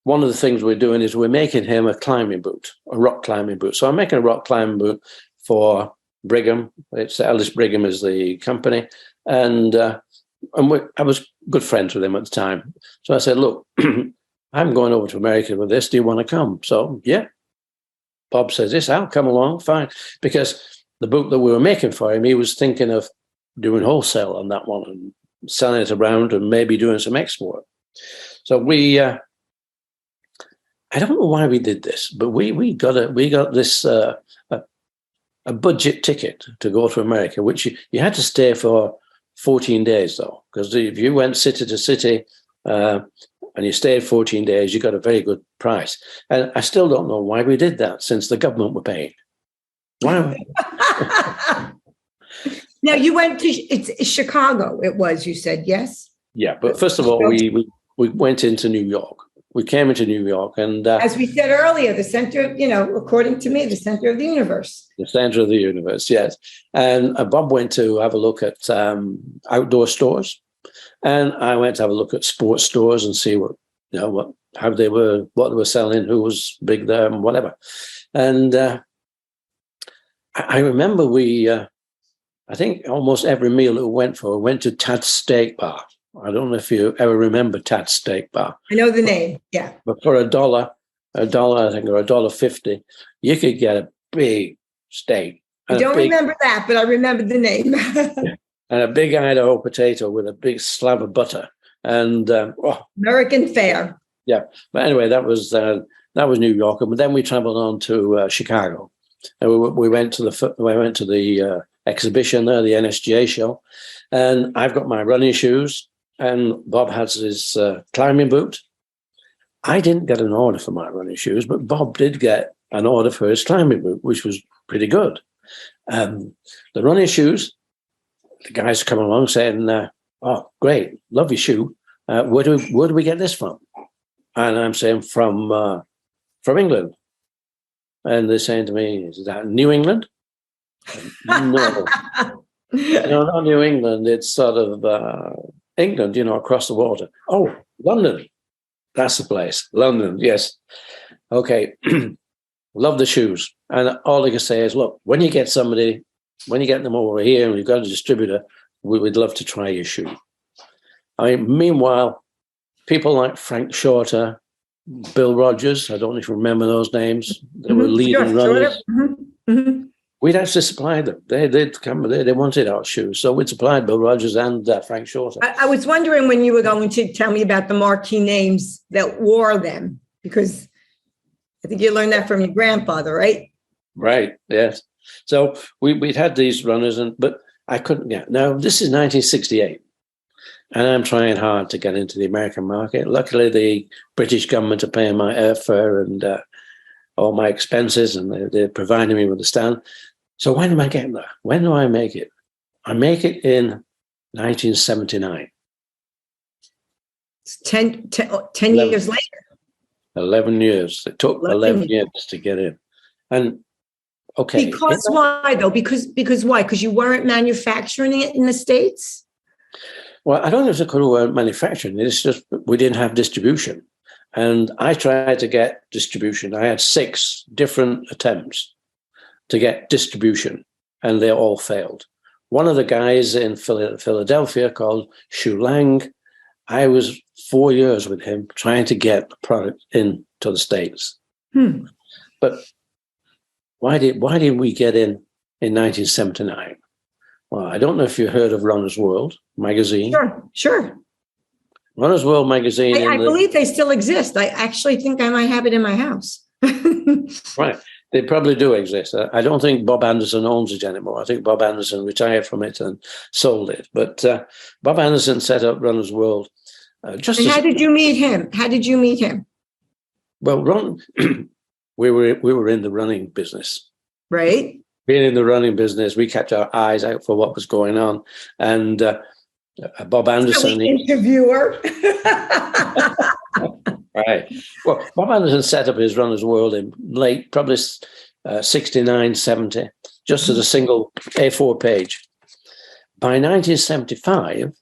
one of the things we're doing is we're making him a climbing boot, a rock climbing boot. So I'm making a rock climbing boot for Brigham. It's Ellis Brigham is the company. And I was good friends with him at the time. So I said, look, I'm going over to America with this. Do you want to come? So, yeah. Bob says, yes, I'll come along. Fine. Because the boot that we were making for him, he was thinking of doing wholesale on that one and selling it around and maybe doing some export. So I don't know why we did this, but we got this a budget ticket to go to America, which you had to stay for 14 days though, because if you went city to city and you stayed 14 days, you got a very good price. And I still don't know why we did that, since the government were paying. Why? Now you went to it's Chicago. It was, you said, yes. Yeah, but first of all, we went into New York. We came into New York, and as we said earlier, the center, according to me, the center of the universe. The center of the universe, yes. And Bob went to have a look at outdoor stores, and I went to have a look at sports stores and see what they were selling, who was big there, and whatever. And I remember I think almost every meal that we went to Tad's Steak Bar. I don't know if you ever remember Tad's Steak Bar. I know the name, yeah. But for $1, I think, or $1.50, you could get a big steak. I don't remember that, but I remember the name. And a big Idaho potato with a big slab of butter. And American fare. Yeah. But anyway, that was New York. And then we traveled on to Chicago. And we went to the exhibition there, the NSGA show. And I've got my running shoes, and Bob has his climbing boot. I didn't get an order for my running shoes, but Bob did get an order for his climbing boot, which was pretty good. The running shoes, the guys come along saying, oh, great, love your shoe. Where do we get this from? And I'm saying, from England. And they're saying to me, is that New England? No. No, not New England. It's sort of England, across the water. Oh, London. That's the place. London, yes. Okay. Love the shoes. And all I can say is, look, when you get them over here and you've got a distributor, we would love to try your shoe. Meanwhile, people like Frank Shorter, Bill Rogers, I don't know if you remember those names. They were leading runners. Mm-hmm. We'd actually supplied them. They'd come. They wanted our shoes, so we'd supplied Bill Rogers and Frank Shorter. I was wondering when you were going to tell me about the marquee names that wore them, because I think you learned that from your grandfather, right? Right. Yes. So we'd had these runners, but I couldn't get. Now this is 1968, and I'm trying hard to get into the American market. Luckily, the British government are paying my airfare and all my expenses, and they're providing me with a stand. So when am I getting there? When do I make it? I make it in 1979. It's 10 years later. 11 years. It took 11 years to get in. And okay. Because why though? Because why? Because you weren't manufacturing it in the States? Well, I don't know if it's because manufacturing. It's just we didn't have distribution. And I tried to get distribution. I had 6 different attempts to get distribution, and they all failed. One of the guys in Philadelphia called Shu Lang, I was 4 years with him trying to get the product into the States. But why did we get in 1979? Well, I don't know if you heard of Runner's World magazine. Sure. Runner's World magazine. I believe they still exist. I actually think I might have it in my house. Right. They probably do exist. I don't think Bob Anderson owns it anymore. I think Bob Anderson retired from it and sold it. But Bob Anderson set up Runner's World. And how did you meet him? How did you meet him? Well, we were in the running business. Right. Being in the running business, we kept our eyes out for what was going on. And Bob Anderson... interviewer. Right. Well, Bob Anderson set up his Runner's World in late, probably 69, 70, just as a single A4 page. By 1975,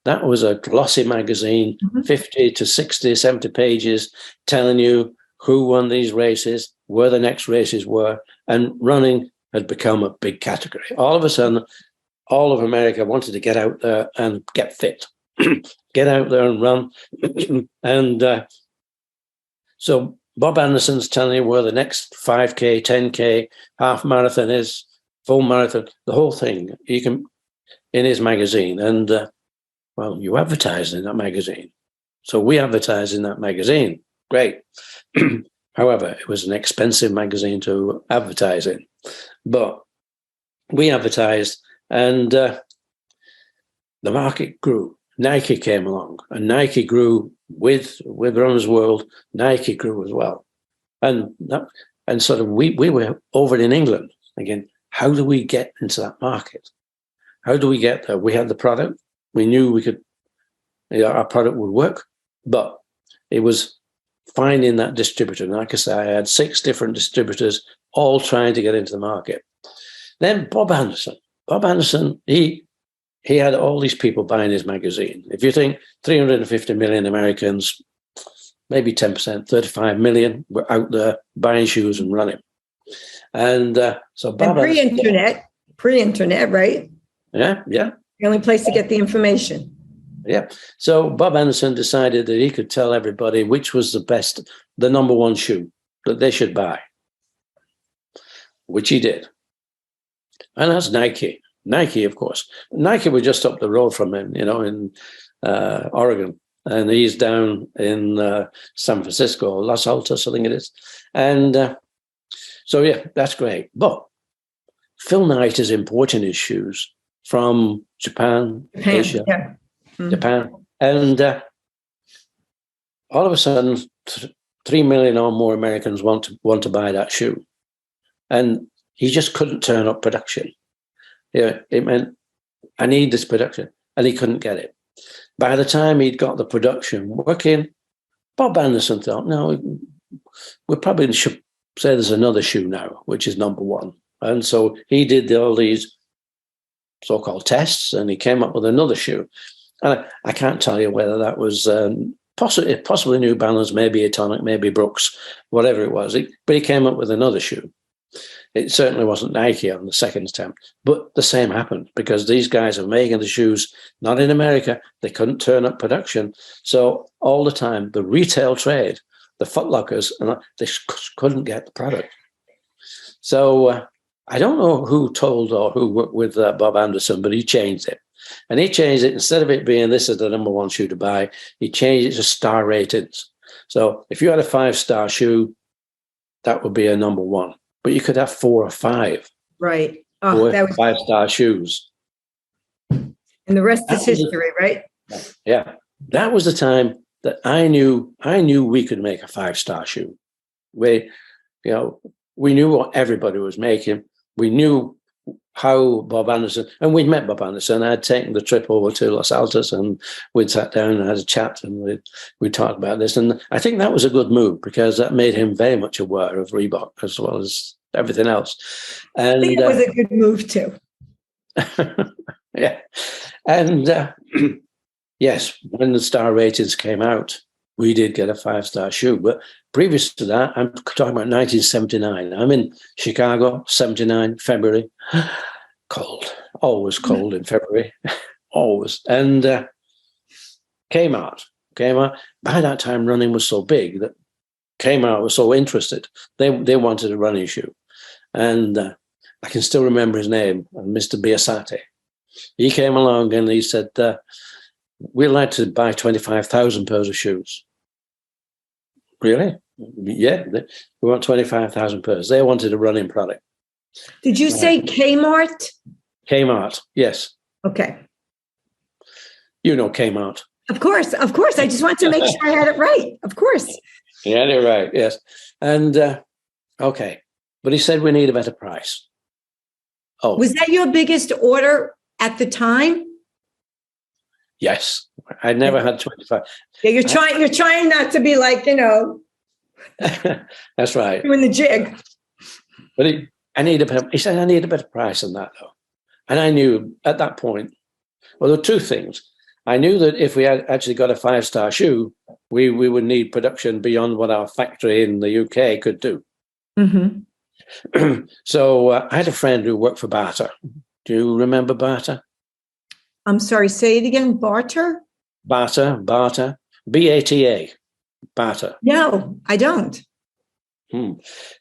that was a glossy magazine, 50 to 60, 70 pages, telling you who won these races, where the next races were, and running had become a big category. All of a sudden, all of America wanted to get out there and get fit, get out there and run. And so Bob Anderson's telling you where the next 5K, 10K, half marathon is, full marathon, the whole thing. You can in his magazine. And well, you advertised in that magazine. So we advertised in that magazine. Great. However, it was an expensive magazine to advertise in. But we advertised, and the market grew. Nike came along, and Nike grew with Runner's World. Nike grew as well, and sort of we were over in England again. How do we get into that market? How do we get there? We had the product. We knew we could. Our product would work, but it was finding that distributor. And like I say, I had 6 different distributors all trying to get into the market. Then Bob Anderson, he had all these people buying his magazine. If you think 350 million Americans, maybe 10%, 35 million were out there buying shoes and running. And so Bob pre-internet, right? Yeah. The only place to get the information. Yeah. So Bob Anderson decided that he could tell everybody which was the number one shoe that they should buy, which he did. And that's Nike. Nike, of course. Nike were just up the road from him, in Oregon. And he's down in San Francisco, Los Altos, I think it is. And so, yeah, that's great. But Phil Knight is importing his shoes from Japan, Asia, yeah. Japan. And all of a sudden, 3 million or more Americans want to buy that shoe. And he just couldn't turn up production. Yeah, it meant, I need this production. And he couldn't get it. By the time he'd got the production working, Bob Anderson thought, no, we probably should say there's another shoe now, which is number one. And so he did all these so-called tests, and he came up with another shoe. And I can't tell you whether that was possibly New Balance, maybe Atomic, maybe Brooks, whatever it was. But he came up with another shoe. It certainly wasn't Nike on the second attempt, but the same happened because these guys are making the shoes, not in America. They couldn't turn up production. So all the time, the retail trade, the Foot Lockers, and they couldn't get the product. So I don't know who told or who worked with Bob Anderson, but he changed it. And he changed it, instead of it being this is the number one shoe to buy, he changed it to star ratings. So if you had a 5-star shoe, that would be a number one. But you could have 4 or 5. Right. That was 5-star shoes. And the rest is history, right? Yeah. That was the time that I knew we could make a 5-star shoe. We knew what everybody was making. We knew how Bob Anderson, and we'd met Bob Anderson. I'd taken the trip over to Los Altos, and we'd sat down and had a chat, and we talked about this. And I think that was a good move because that made him very much aware of Reebok as well as everything else. And I think it was a good move too. Yeah. And yes, when the star ratings came out, we did get a 5-star shoe. But previous to that, I'm talking about 1979. I'm in Chicago, 79, February. Cold, always cold in February, always. And Kmart. By that time, running was so big that Kmart was so interested. They wanted a running shoe. And I can still remember his name, Mr. Biasati. He came along and he said, we'd like to buy 25,000 pairs of shoes. Really? Yeah. We want 25,000 pairs. They wanted a running product. Did you say Kmart? Kmart, yes. Okay. You know Kmart. Of course. I just wanted to make sure I had it right. Of course. Yeah, you're right, yes. And, okay. But he said we need a better price. Oh. Was that your biggest order at the time? Yes. I never had 25. Yeah, you're trying not to be like, That's right. doing the jig. But he said, I need a better price than that, though. And I knew at that point, well, there were two things. I knew that if we had actually got a 5-star shoe, we would need production beyond what our factory in the UK could do. Mm-hmm. So I had a friend who worked for Bata. Do you remember Bata? I'm sorry, say it again. Barter? Bata, Bata, Bata. No, I don't.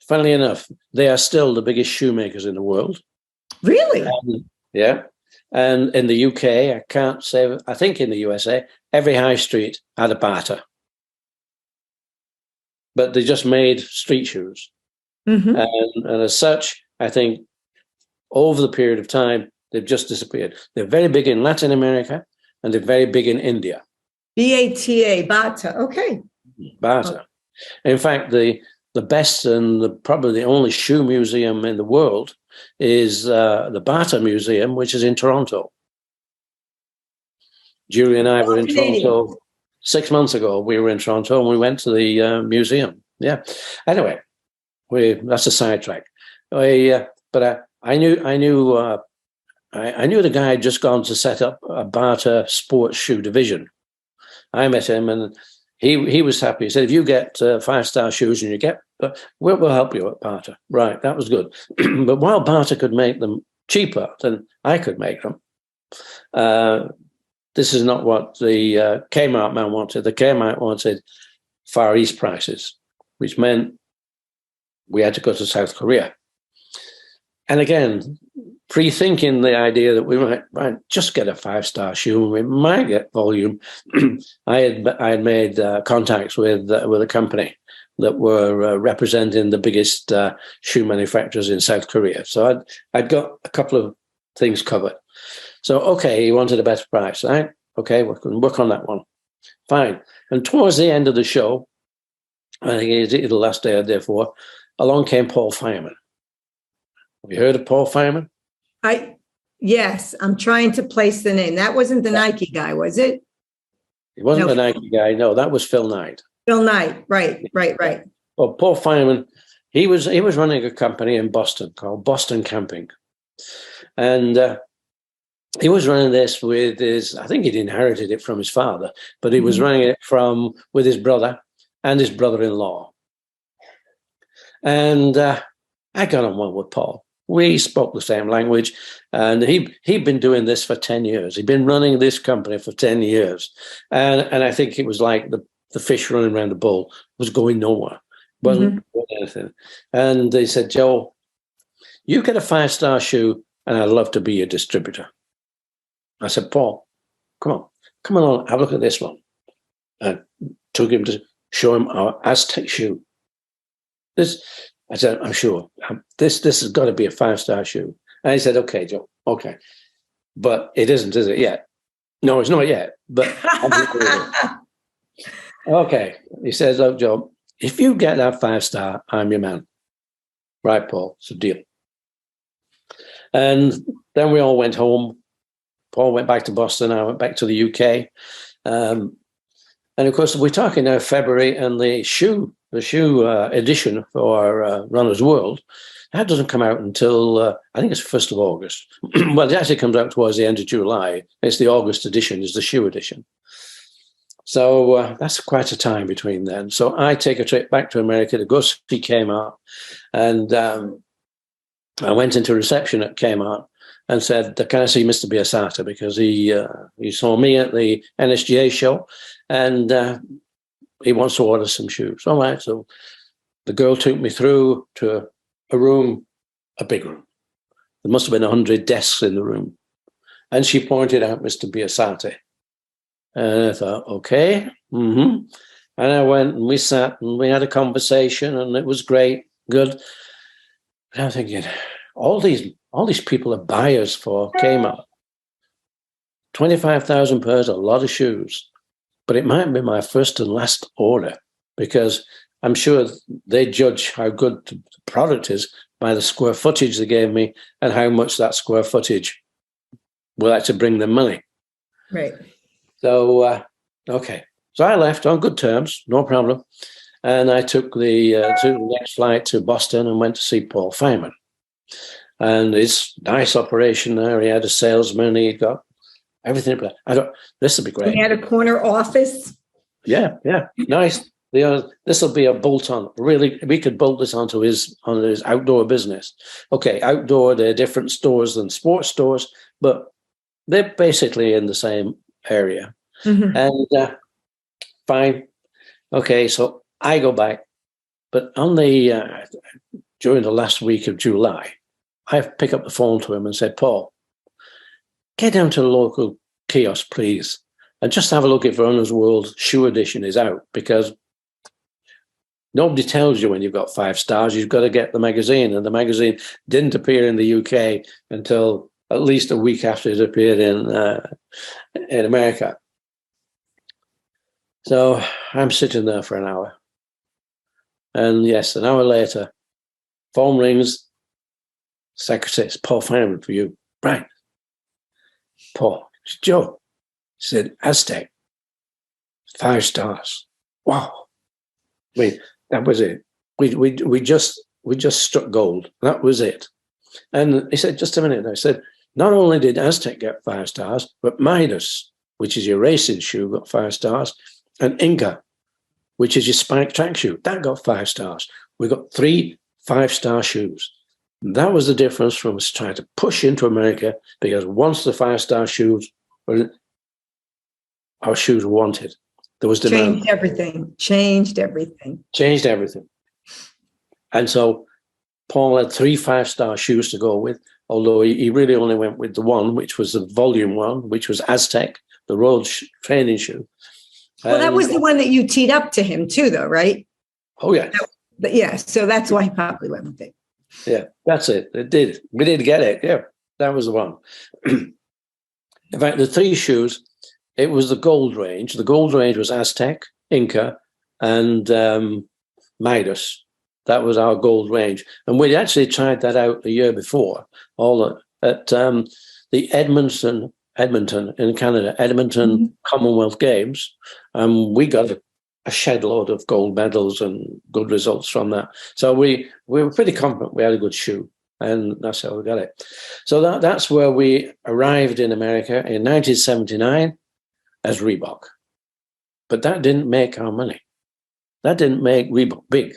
Funnily enough, they are still the biggest shoemakers in the world. Really? Yeah. And in the UK, I can't say, I think in the USA, every high street had a Bata. But they just made street shoes. Mm-hmm. And as such, I think over the period of time, they've just disappeared. They're very big in Latin America and they're very big in India. Bata, Bata. Okay. Bata. In fact, the best and probably the only shoe museum in the world is the Bata Museum, which is in Toronto. Julie and I were in Toronto 6 months ago. We were in Toronto and we went to the museum. Yeah. Anyway, that's a sidetrack. But I knew the guy had just gone to set up a Bata sports shoe division. I met him and he was happy. He said, if you get 5-star shoes and you get, we'll help you at Bata. Right, that was good. But while Bata could make them cheaper than I could make them, this is not what the Kmart man wanted. The Kmart wanted Far East prices, which meant we had to go to South Korea. And again, pre-thinking the idea that we might just get a 5-star shoe and we might get volume, I had made contacts with a company that were representing the biggest shoe manufacturers in South Korea. So I'd got a couple of things covered. So, okay, he wanted a better price, right? Okay, we can work on that one. Fine. And towards the end of the show, I think it was the last day or day before, along came Paul Fireman. Have you heard of Paul Fireman? Yes, I'm trying to place the name. That wasn't the Nike guy, was it? It wasn't the Nike guy. No, that was Phil Knight. Phil Knight, right. Well, Paul Fireman, he was running a company in Boston called Boston Camping, and he was running this with his. I think he'd inherited it from his father, but he was running it with his brother and his brother-in-law. And I got on well with Paul. We spoke the same language, and he'd been doing this for 10 years. He'd been running this company for 10 years. And I think it was like the fish running around the bowl was going nowhere. Wasn't doing anything. And they said, Joe, you get a 5-star shoe, and I'd love to be your distributor. I said, Paul, come on, have a look at this one. I took him to show him our Aztec shoe. I said, I'm sure this has got to be a 5-star shoe. And he said, okay, Joe, okay. But it isn't, is it yet? No, it's not yet. But okay. He says, look, Joe, if you get that 5-star, I'm your man. Right, Paul, it's a deal. And then we all went home. Paul went back to Boston. I went back to the UK. And of course, we're talking now February, and the shoe edition for Runner's World, that doesn't come out until, I think it's 1st of August. Well, it actually comes out towards the end of July. It's the August edition, is the shoe edition. So that's quite a time between then. So I take a trip back to America to go see Kmart. And I went into reception at Kmart and said, can I see Mr. Biasata? Because he saw me at the NSGA show, and he wants to order some shoes. All right. So the girl took me through to a room, a big room. There must have been 100 desks in the room. And she pointed out Mr. Biasata. And I thought, okay. And And I went and we sat and we had a conversation and it was great, good. And I'm thinking, all these people are buyers for Kmart. 25,000 pairs, a lot of shoes. But it might be my first and last order because I'm sure they judge how good the product is by the square footage they gave me and how much that square footage will actually bring them money. Right. So, okay. So I left on good terms, no problem. And I took the next flight to Boston and went to see Paul Feynman. And it's nice operation there. He had a salesman. He got everything. This will be great. He had a corner office. Yeah, nice. This will be a bolt-on. Really, we could bolt this onto his outdoor business. Okay, outdoor, they're different stores than sports stores, but they're basically in the same area. Mm-hmm. And fine. Okay, so I go back, but on during the last week of July, I pick up the phone to him and said, Paul, get down to the local kiosk, please, and just have a look if Runner's World Shoe Edition is out, because nobody tells you when you've got 5 stars. You've got to get the magazine, and the magazine didn't appear in the UK until at least a week after it appeared in America. So I'm sitting there for an hour. And yes, an hour later, phone rings. Secretary, it's Paul Feynman for you. Right. Paul, it's Joe. He said, Aztec, 5 stars. Wow. That was it. We just struck gold. That was it. And he said, just a minute. I said, not only did Aztec get 5 stars, but Midas, which is your racing shoe, got 5 stars. And Inca, which is your spike track shoe, that got 5 stars. We got 3 5-star shoes. And that was the difference from us trying to push into America, because once the 5-star shoes were, our shoes were wanted. There was demand. Changed everything. And so Paul had 3 5-star shoes to go with, although he really only went with the one, which was the volume one, which was Aztec, the road training shoe. Well, that was the one that you teed up to him too, though, right? Oh, yeah. But yeah, so that's why he probably went with it. Yeah, that's it. It did. We did get it. Yeah, that was the one. In fact, the 3 shoes, it was the gold range. The gold range was Aztec, Inca, and Midas. That was our gold range. And we'd actually tried that out a year before, at the Edmonton in Canada, Edmonton Commonwealth Games. We got a shed load of gold medals and good results from that. So we were pretty confident we had a good shoe, and that's how we got it. So that's where we arrived in America in 1979 as Reebok. But that didn't make our money. That didn't make Reebok big.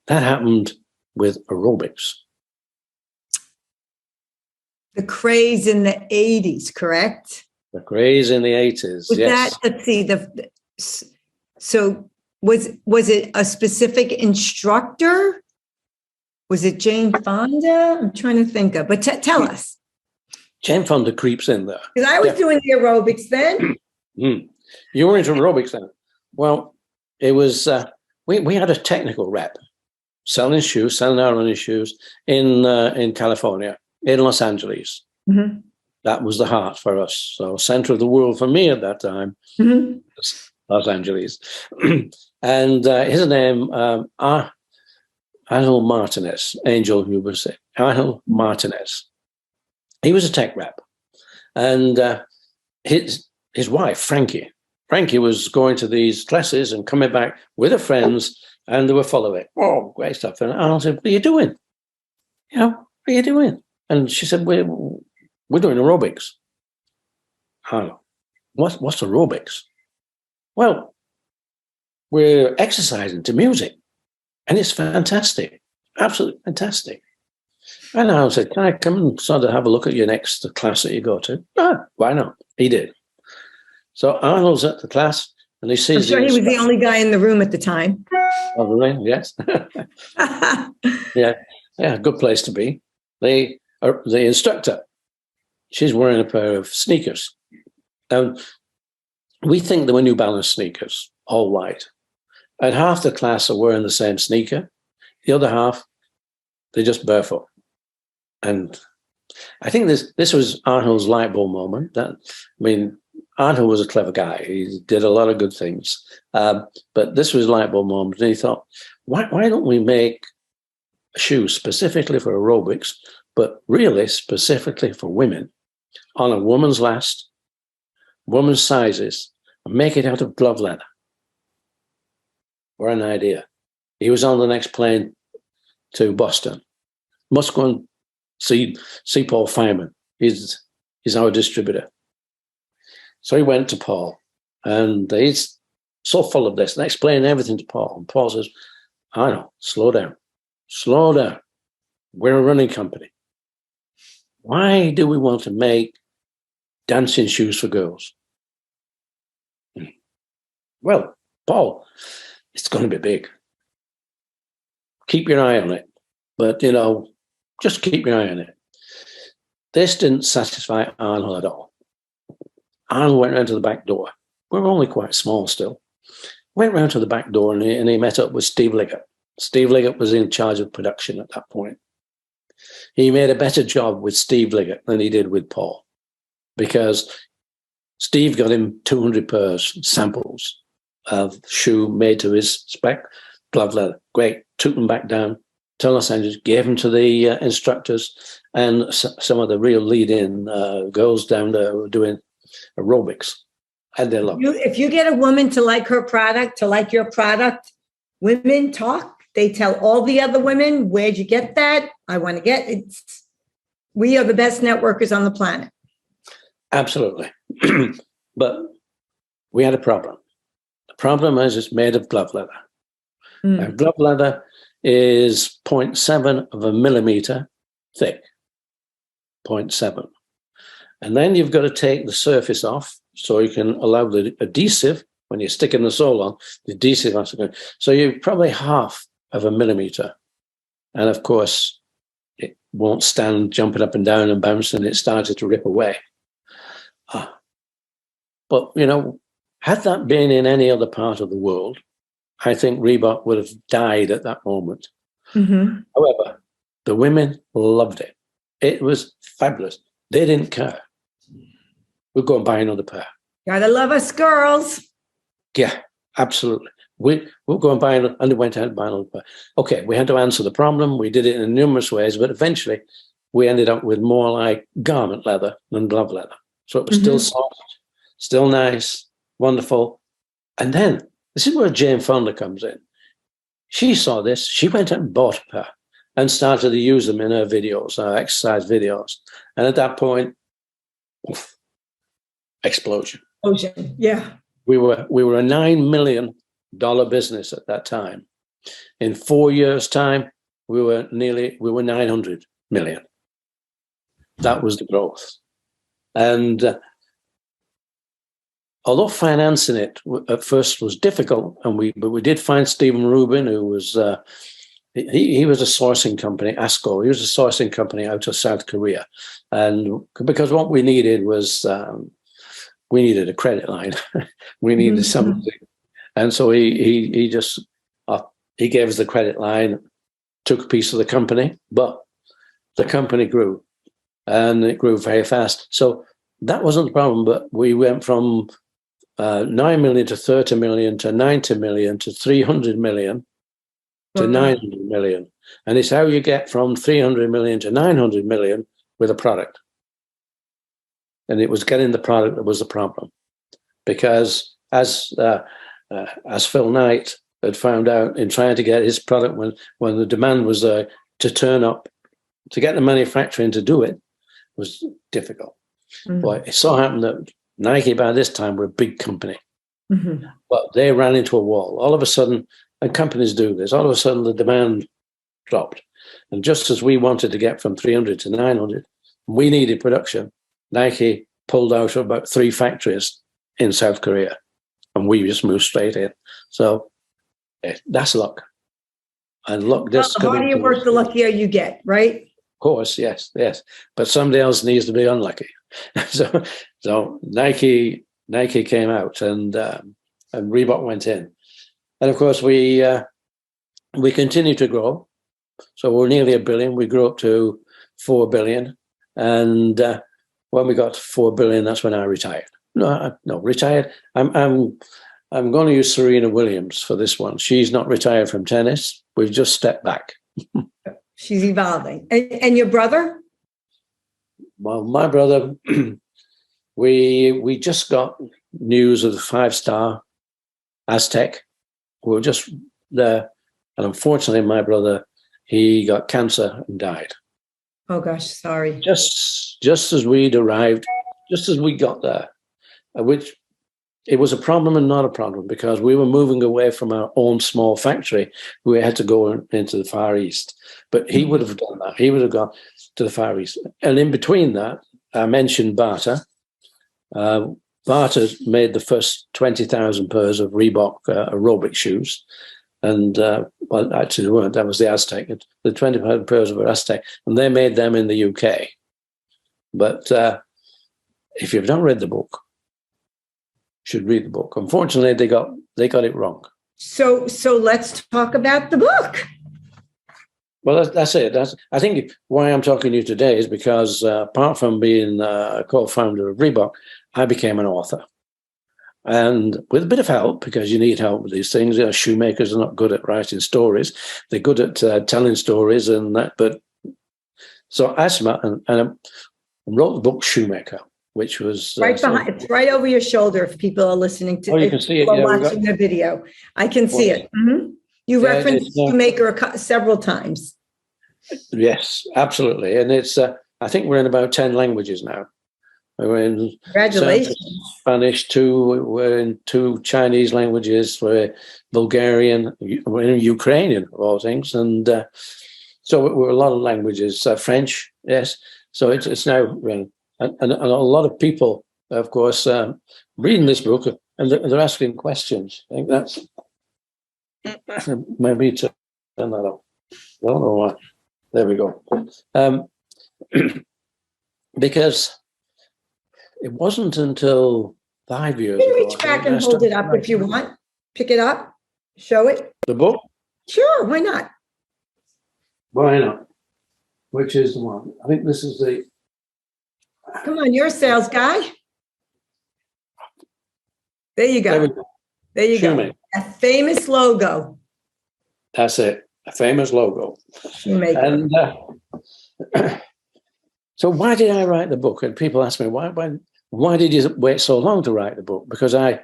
That happened with aerobics. The craze in the 80s, correct? The craze in the 80s, yes. Let's see, so was it a specific instructor? Was it Jane Fonda? I'm trying to think of, but tell us. Jane Fonda creeps in there. Because I was doing the aerobics then. You were into aerobics then? Well, it was, we had a technical rep selling our running shoes in California, in Los Angeles. Mm-hmm. That was the heart for us. So center of the world for me at that time, Los Angeles. And his name, Angel Martinez, you would say. Angel Martinez. He was a tech rep. And his wife, Frankie was going to these classes and coming back with her friends, and they were following. Oh, great stuff. And I said, what are you doing? What are you doing? And she said, we're doing aerobics. Oh, what's aerobics? Well, we're exercising to music, and it's fantastic, absolutely fantastic. And I said, can I come and sort of have a look at your next class that you go to? Why not? He did. So Arnold's at the class, and he sees. I'm sure he was the only guy in the room at the time. Probably, yes. Yeah, good place to be. The instructor, she's wearing a pair of sneakers. We think they were New Balance sneakers, all white. And half the class are wearing the same sneaker. The other half, they're just barefoot. And I think this was Arnold's light bulb moment. Arnold was a clever guy. He did a lot of good things. But this was light bulb moment. And he thought, why don't we make a shoe specifically for aerobics, but really specifically for women, on a woman's last, woman's sizes, and make it out of glove leather? What an idea. He was on the next plane to Boston. Must go and see Paul Feynman. He's our distributor. So he went to Paul, and he's so full of this and explaining everything to Paul. And Paul says, I know, slow down. Slow down. We're a running company. Why do we want to make dancing shoes for girls? Well, Paul, it's going to be big. Keep your eye on it. But, just keep your eye on it. This didn't satisfy Arnold at all. Arnold went round to the back door. We were only quite small still. Went round to the back door and he met up with Steve Liggett. Steve Liggett was in charge of production at that point. He made a better job with Steve Liggett than he did with Paul, because Steve got him 200 pairs samples of shoe made to his spec, glove leather. Great. Took them back down to Los Angeles, gave them to the instructors and some of the real lead-in girls down there who were doing aerobics. And they loved it. If you get a woman to like her product, to like your product, women talk. They tell all the other women, where'd you get that? I want to get it. We are the best networkers on the planet. Absolutely. But we had a problem. The problem is it's made of glove leather. Now, glove leather is 0.7 of a millimeter thick. 0.7. And then you've got to take the surface off so you can allow the adhesive, when you're sticking the sole on, the adhesive has to go. So you're probably half of a millimeter. And of course, it won't stand jumping up and down and bouncing. It started to rip away. But, had that been in any other part of the world, I think Reebok would have died at that moment. Mm-hmm. However, the women loved it. It was fabulous. They didn't care. We'll go and buy another pair. Gotta love us girls. Yeah, absolutely. We'll go and buy another, and they went out and buy another pair. Okay, we had to answer the problem. We did it in numerous ways, but eventually we ended up with more like garment leather than glove leather. So it was still soft, still nice, wonderful. And then, this is where Jane Fonda comes in. She saw this. She went out and bought a pair and started to use them in her videos, her exercise videos. And at that point, explosion. Explosion, yeah. We were a $9 million business at that time. In 4 years' time, we were 900 million. That was the growth. And although financing it at first was difficult, but we did find Stephen Rubin, who was he was a sourcing company, ASCO. He was a sourcing company out of South Korea, and because what we needed was we needed a credit line, we needed something, and so he just he gave us the credit line, took a piece of the company, but the company grew, and it grew very fast. So that wasn't the problem, but we went from 9 million to 30 million to 90 million to 300 million to 900 million. And it's how you get from 300 million to 900 million with a product. And it was getting the product that was the problem. Because as Phil Knight had found out in trying to get his product when the demand was there to turn up, to get the manufacturing to do it was difficult. But it so happened that Nike by this time were a big company, but they ran into a wall. All of a sudden, and companies do this, all of a sudden the demand dropped. And just as we wanted to get from 300 to 900, we needed production. Nike pulled out of about 3 factories in South Korea, and we just moved straight in. So that's luck. And luck just... The harder you work, the luckier you get, right? Of course, yes. But somebody else needs to be unlucky. So Nike came out, and and Reebok went in. And of course, we continue to grow. So we're nearly $1 billion. We grew up to 4 billion. And when we got to 4 billion, that's when I retired. No, retired. I'm going to use Serena Williams for this one. She's not retired from tennis. We've just stepped back. She's evolving. And your brother? Well, my brother, we just got news of the 5-star Aztec. We were just there. And unfortunately, my brother, he got cancer and died. Oh, gosh, sorry. Just as we'd arrived, just as we got there, which it was a problem and not a problem because we were moving away from our own small factory. We had to go into the Far East. But he would have done that. He would have gone to the Far East. And in between that, I mentioned Barter. Barter made the first 20,000 pairs of Reebok aerobic shoes. And well, actually, they weren't. That was the Aztec. The 20,000 pairs were Aztec. And they made them in the UK. But if you've not read the book, you should read the book. Unfortunately, they got it wrong. So let's talk about the book. Well, that's it. I think why I'm talking to you today is because apart from being a co-founder of Reebok, I became an author. And with a bit of help, because you need help with these things. Shoemakers are not good at writing stories. They're good at telling stories and that. But so I wrote the book Shoemaker, which was right behind. It's right over your shoulder. If people are listening to, you can see it. Watching the video, I can see it. Mm-hmm. You referenced Shoemaker several times. Yes, absolutely, and it's. I think we're in about 10 languages now. We're in Congratulations. Spanish, we're in 2 Chinese languages, we're Bulgarian, we're in Ukrainian, of all things. And so we're a lot of languages, French, yes. So it's now, and a lot of people, of course, reading this book and they're asking questions. I think that's maybe to turn that off. I don't know why. There we go. Because it wasn't until 5 years ago. Reach back and hold it up if you want. Pick it up. Show it. The book? Sure, why not? Why not? Which is the one? I think this is the... Come on, you're a sales guy. There you go. There you go. A famous logo. That's it. A famous logo. Shoemaker. And so why did I write the book? And people ask me, why did you wait so long to write the book? Because I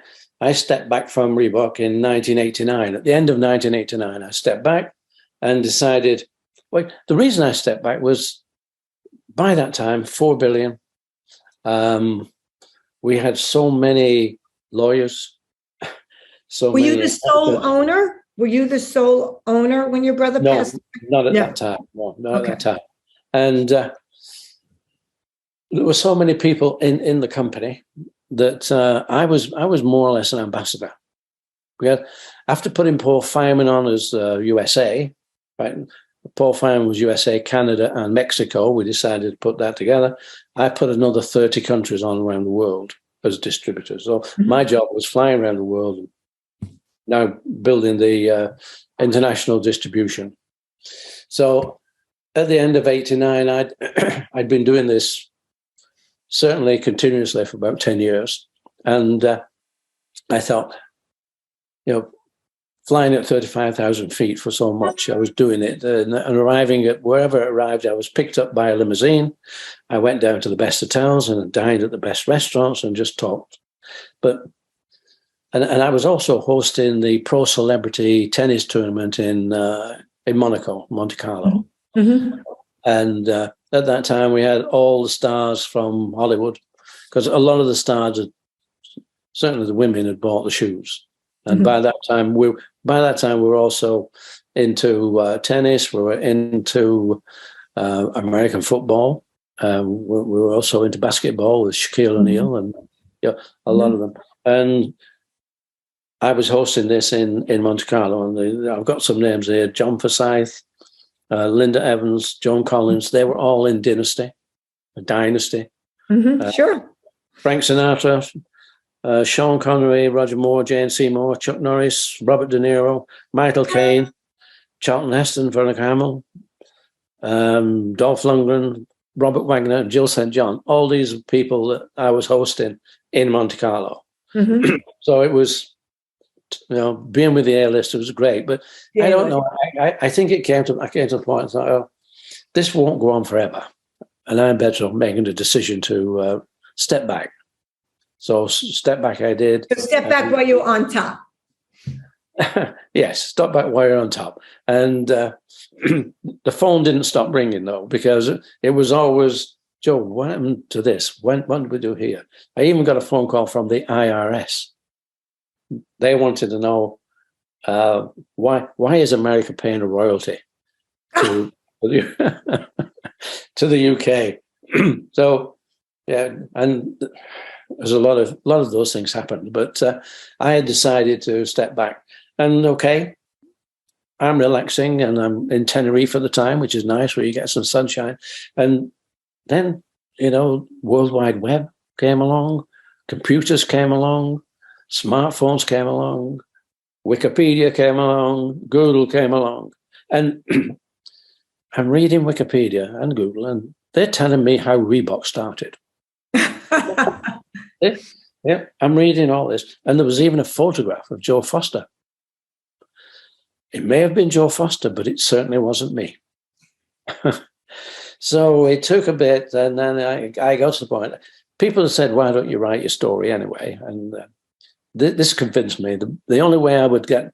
stepped back from Reebok in 1989. At the end of 1989, I stepped back and decided, well, the reason I stepped back was by that time, 4 billion. We had so many lawyers. Were you the sole owner? Were you the sole owner when your brother passed? Not at that time. No, not at that time. And there were so many people in the company that I was more or less an ambassador. We had, after putting Paul Fireman on as USA, right? Paul Fireman was USA, Canada, and Mexico. We decided to put that together. I put another 30 countries on around the world as distributors. So my job was flying around the world and now building the international distribution. So at the end of 89, I'd been doing this certainly continuously for about 10 years. And I thought, flying at 35,000 feet for so much, I was doing it. And arriving at wherever I arrived, I was picked up by a limousine. I went down to the best hotels and dined at the best restaurants and just talked. And I was also hosting the pro celebrity tennis tournament in Monaco, Monte Carlo. Mm-hmm. And at that time, we had all the stars from Hollywood, because a lot of the stars, certainly the women, had bought the shoes. And by that time, we were also into tennis. We were into American football. We were also into basketball with Shaquille O'Neal and a lot of them. And I was hosting this in Monte Carlo, and I've got some names here: John Forsyth, Linda Evans, Joan Collins. They were all in Dynasty. Sure. Frank Sinatra. Sean Connery, Roger Moore, Jane Seymour, Chuck Norris, Robert De Niro, Michael Caine, Charlton Heston, Veronica Hamill, Dolph Lundgren, Robert Wagner, Jill St. John. All these people that I was hosting in Monte Carlo. Mm-hmm. So it was, being with the A-list was great. But I don't know. I think I came to the point and thought, oh, this won't go on forever. And I'm better off making the decision to step back. So step back I did. So step back while you're on top. Yes, step back while you're on top. And the phone didn't stop ringing, though, because it was always, Joe, what happened to this? What did we do here? I even got a phone call from the IRS. They wanted to know why is America paying a royalty to to the UK? So yeah, and there's a lot of those things happened. But I had decided to step back, and okay, I'm relaxing, and I'm in Tenerife at the time, which is nice, where you get some sunshine. And then World Wide Web came along, computers came along, smartphones came along, Wikipedia came along, Google came along, and I'm reading Wikipedia and Google, and they're telling me how Reebok started. Yeah, I'm reading all this, and there was even a photograph of Joe Foster. It may have been Joe Foster, but it certainly wasn't me. So it took a bit, and then I got to the point. People have said, why don't you write your story anyway? And this convinced me the only way I would get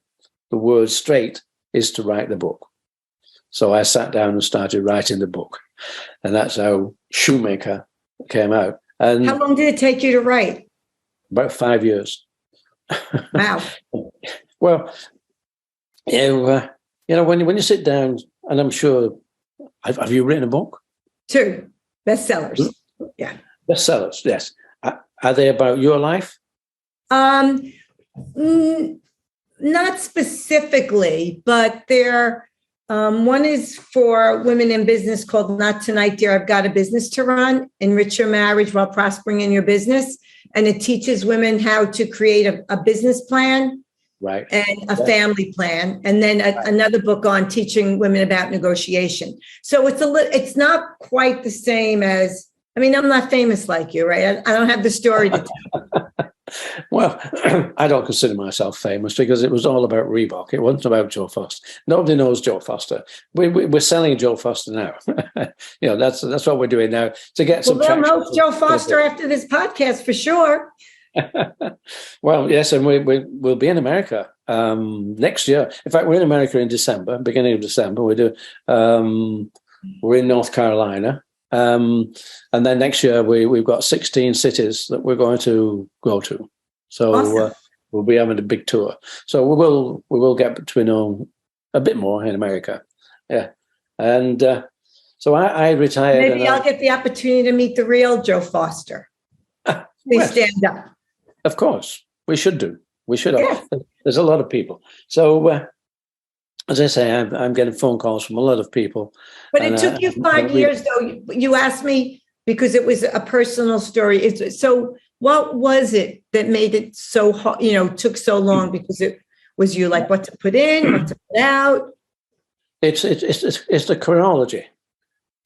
the words straight is to write the book. So I sat down and started writing the book. And that's how Shoemaker came out. And how long did it take you to write? About 5 years. Wow. Well, when you sit down, and I'm sure, have you written a book? 2 bestsellers. Yeah. Bestsellers, yes. Are they about your life? Not specifically, but they're one is for women in business called Not Tonight, Dear, I've Got a Business to Run, Enrich Your Marriage While Prospering in Your Business. And it teaches women how to create a business plan, right, and a family plan. And then another book on teaching women about negotiation. So it's not quite the same as, I'm not famous like you, right? I don't have the story to tell. Well, I don't consider myself famous because it was all about Reebok. It wasn't about Joe Foster. Nobody knows Joe Foster. We're selling Joe Foster now. That's what we're doing now to get some traction. They'll know Joe Foster after this podcast for sure. Well, yes, and we'll be in America next year. In fact, we're in America in December, beginning of December. We're in North Carolina. And then next year we've got 16 cities that we're going to go to. So awesome. We'll be having a big tour. So we will get to know a bit more in America. Yeah. And so I retired. Maybe I'll get the opportunity to meet the real Joe Foster. Please stand up. Of course. We should do. We should have. Yes. There's a lot of people. So as I say, I'm getting phone calls from a lot of people. But it took you 5 years, though. You asked me because it was a personal story. So what was it that made it so hard, took so long? Because it was you like what to put in, what to put out? It's the chronology.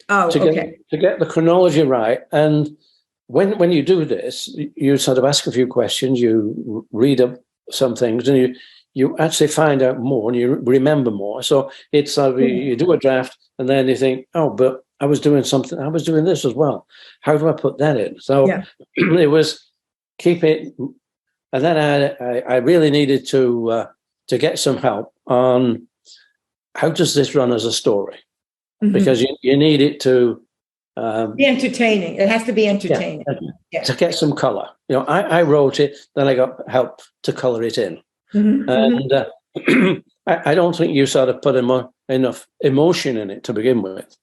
Oh, okay. To get the chronology right. And when you do this, you sort of ask a few questions, you read up some things, and you actually find out more and you remember more. So it's you do a draft and then you think, oh, but I was doing something. I was doing this as well. How do I put that in? So it was keep it. And then I really needed to get some help on how does this run as a story? Mm-hmm. Because you need it to be entertaining. It has to be entertaining. Yeah. To get some color. I wrote it, then I got help to color it in. Mm-hmm. And I don't think you sort of put enough emotion in it to begin with.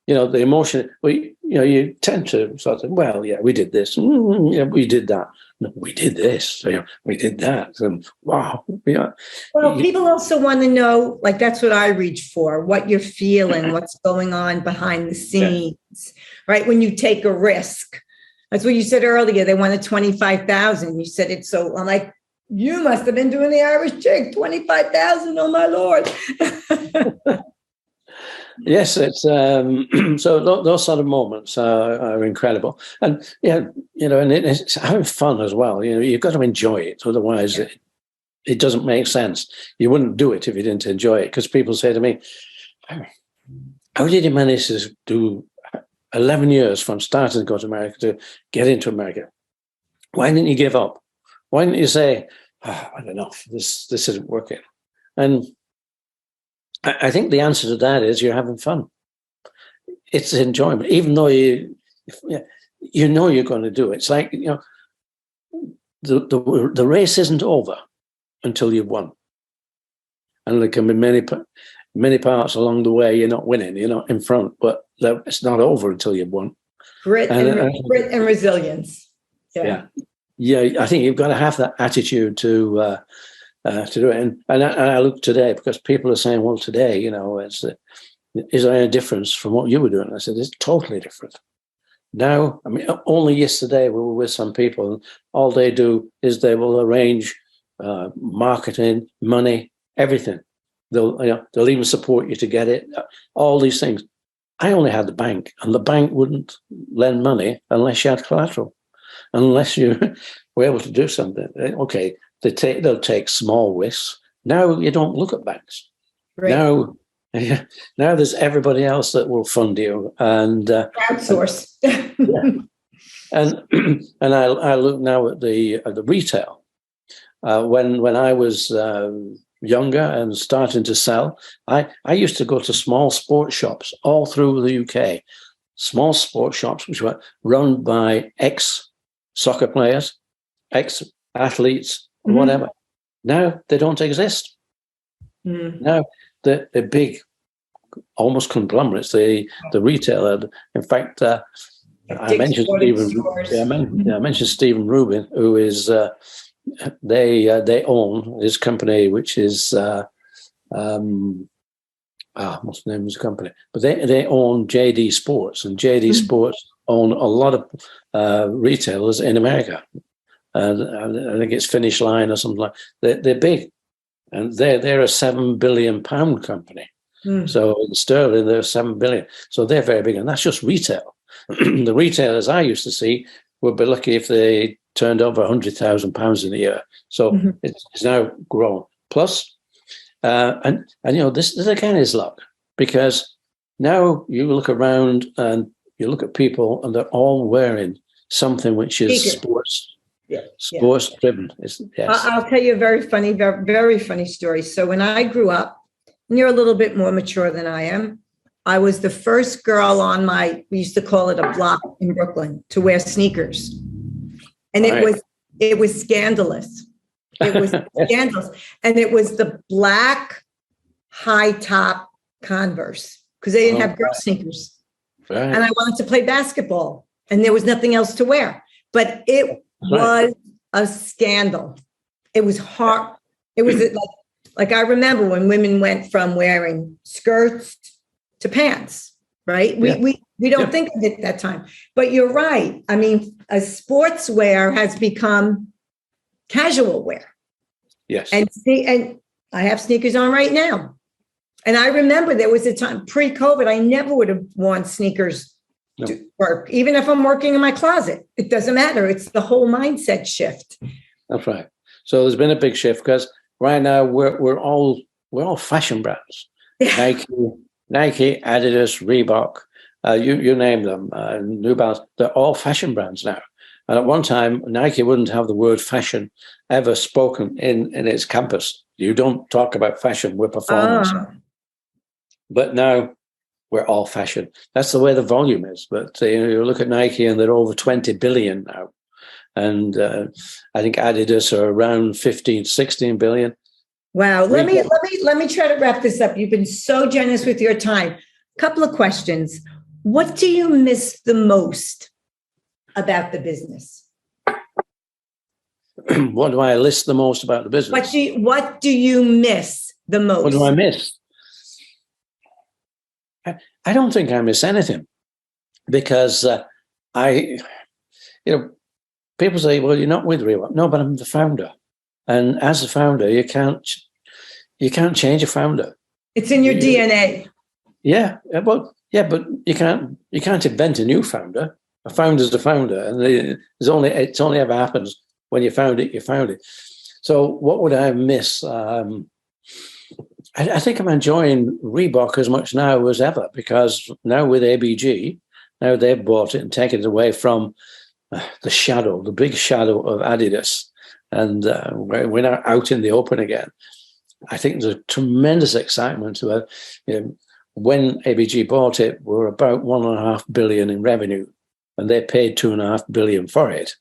The emotion, you tend to sort of, well, yeah, we did this. We did that. No, we did this. We did that. And wow. Well, people also want to know, like, that's what I reach for, what you're feeling, what's going on behind the scenes, right? When you take a risk. That's what you said earlier. They wanted 25,000. You said it. So I'm like, you must have been doing the Irish jig. 25,000. Oh my Lord. Yes, it's so those sort of moments are incredible, and and it's having fun as well. You've got to enjoy it, otherwise it doesn't make sense. You wouldn't do it if you didn't enjoy it. Because people say to me, "How did you manage to do 11 years from starting to go to America to get into America? Why didn't you give up? Why didn't you say, I don't know, this isn't working?" And I think the answer to that is you're having fun. It's enjoyment, even though you know you're going to do it. It's like the race isn't over until you've won, and there can be many parts along the way you're not winning, you're not in front, but it's not over until you've won. Grit and resilience. Yeah. I think you've got to have that attitude to do it. And I look today, because people are saying, well, today, is there any difference from what you were doing? I said, it's totally different. Now, I mean, only yesterday we were with some people, and all they do is they will arrange marketing, money, everything. They'll even support you to get it, all these things. I only had the bank, and the bank wouldn't lend money unless you had collateral, unless you were able to do something. Okay, they'll take small risks. Now you don't look at banks. Right. Now there's everybody else that will fund you and outsource. And I look now at the retail. When I was younger and starting to sell, I used to go to small sports shops all through the UK. Small sports shops which were run by ex-soccer players, ex-athletes, whatever. Now they don't exist. Now they're big, almost conglomerates. The retailer. In fact, I mentioned Stephen Rubin, who is they own his company, which is what's the name of his company? But they own JD Sports, and JD Sports own a lot of retailers in America. And I think it's Finish Line or something like that. They're big, and they're a £7 billion company. So in sterling, they're 7 billion. So they're very big, and that's just retail. The retailers I used to see would be lucky if they turned over £100,000 in a year. So it's now grown. Plus, and this again is luck, because now you look around and you look at people, and they're all wearing something which is sports driven. Yes. I'll tell you a very funny, very, very funny story. So when I grew up, and you're a little bit more mature than I am, I was the first girl on we used to call it a block in Brooklyn, to wear sneakers. And it was scandalous. It was scandalous. And it was the black high top Converse, because they didn't have girl sneakers. Right. And I wanted to play basketball, and there was nothing else to wear. But it was a scandal. It was hard. It was like I remember when women went from wearing skirts to pants, right? We don't think of it at that time. But you're right. I mean, a sportswear has become casual wear. Yes. And I have sneakers on right now. And I remember there was a time pre-COVID, I never would have worn sneakers to work, even if I'm working in my closet. It doesn't matter. It's the whole mindset shift. That's right. So there's been a big shift, because right now we're all fashion brands. Nike, Adidas, Reebok, you name them, New Balance. They're all fashion brands now. And at one time, Nike wouldn't have the word fashion ever spoken in its campus. You don't talk about fashion, we're performance. But now we're all fashion. That's the way the volume is. But you look at Nike, and they're over 20 billion now. And I think Adidas are around 15, 16 billion. Wow. Let me try to wrap this up. You've been so generous with your time. A couple of questions. What do you miss the most about the business? What do I list the most about the business? What do you miss the most? What do I miss? I don't think I miss anything, because people say, well, you're not with Reebok. No, but I'm the founder. And as a founder, you can't change a founder. It's in your DNA. Yeah. Well, yeah, but you can't invent a new founder. A founder's a founder. And it's only ever happens when you found it, you found it. So what would I miss? I think I'm enjoying Reebok as much now as ever, because now with ABG, now they've bought it and taken it away from the big shadow of Adidas. And we're now out in the open again. I think there's a tremendous excitement to it. When ABG bought it, we were about $1.5 billion in revenue, and they paid $2.5 billion for it.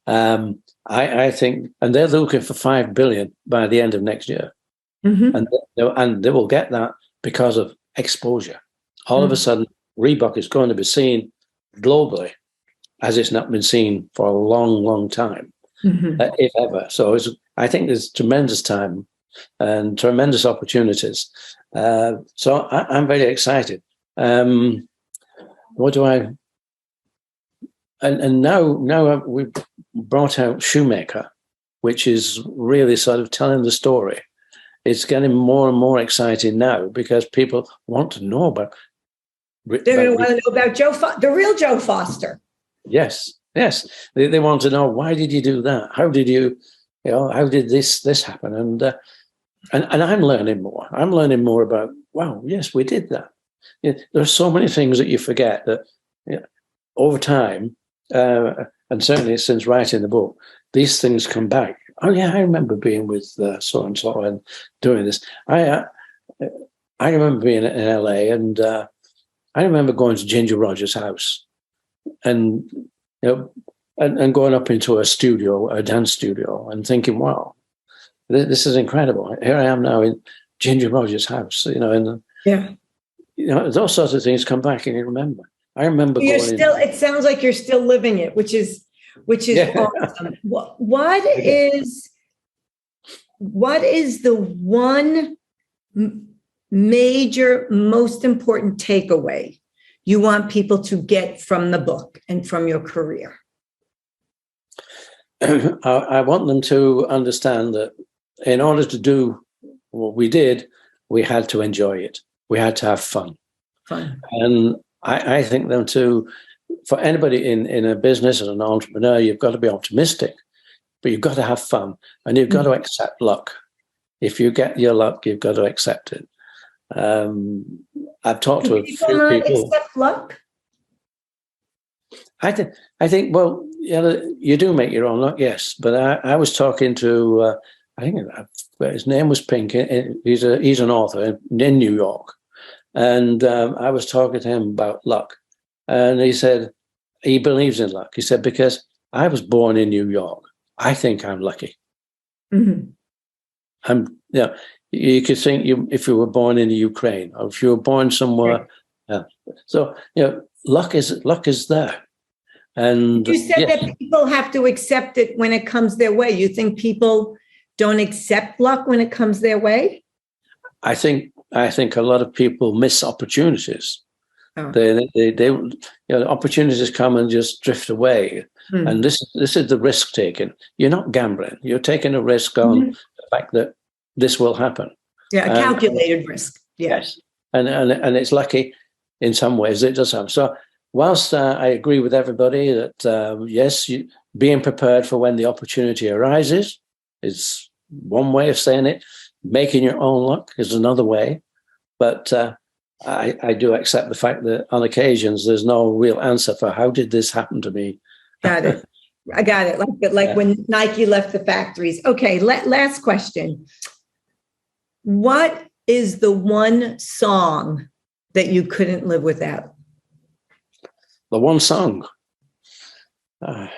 I think, and they're looking for $5 billion by the end of next year. Mm-hmm. And they will get that because of exposure. All of a sudden, Reebok is going to be seen globally as it's not been seen for a long, long time, if ever. So I think there's tremendous time and tremendous opportunities. So I'm very excited. What do I... And now we've brought out Shoemaker, which is really sort of telling the story. It's getting more and more exciting now because people want to know about... They're going to want to know about the real Joe Foster. Yes. They want to know, why did you do that? How did how did this happen? And I'm learning more. I'm learning more about, wow, yes, we did that. There are so many things that you forget that over time, and certainly since writing the book, these things come back. Oh yeah, I remember being with so and so and doing this. I remember being in LA, and I remember going to Ginger Rogers' house, and and going up into a dance studio, and thinking, wow, this is incredible. Here I am now in Ginger Rogers' house. Those sorts of things come back, and you remember. I remember it sounds like you're still living it, which is awesome. What is the one major, most important takeaway you want people to get from the book and from your career? I want them to understand that in order to do what we did, we had to enjoy it. We had to have fun. And I think them to, for anybody in a business as an entrepreneur, you've got to be optimistic, but you've got to have fun, and you've got to accept luck. If you get your luck, you've got to accept it. I've talked to a few people. Accept luck? I think. Well, you do make your own luck, yes. But I was talking to, I think his name was Pink. He's an author in New York, and I was talking to him about luck, and he said he believes in luck. He said, because I was born in New York, I think I'm lucky. You could think if you were born in the Ukraine, or if you were born somewhere. So luck is there. And you said that people have to accept it when it comes their way. You think people don't accept luck when it comes their way? I think a lot of people miss opportunities. They opportunities come and just drift away. And this is the risk taking. You're not gambling. You're taking a risk on the fact that this will happen. Yeah, a calculated risk. Yes, and it's lucky in some ways it does happen. So whilst I agree with everybody that yes, being prepared for when the opportunity arises is one way of saying it. Making your own luck is another way. But I do accept the fact that on occasions there's no real answer for how did this happen to me. Got it. I got it. Like when Nike left the factories. Okay, last question. What is the one song that you couldn't live without? The one song. I'm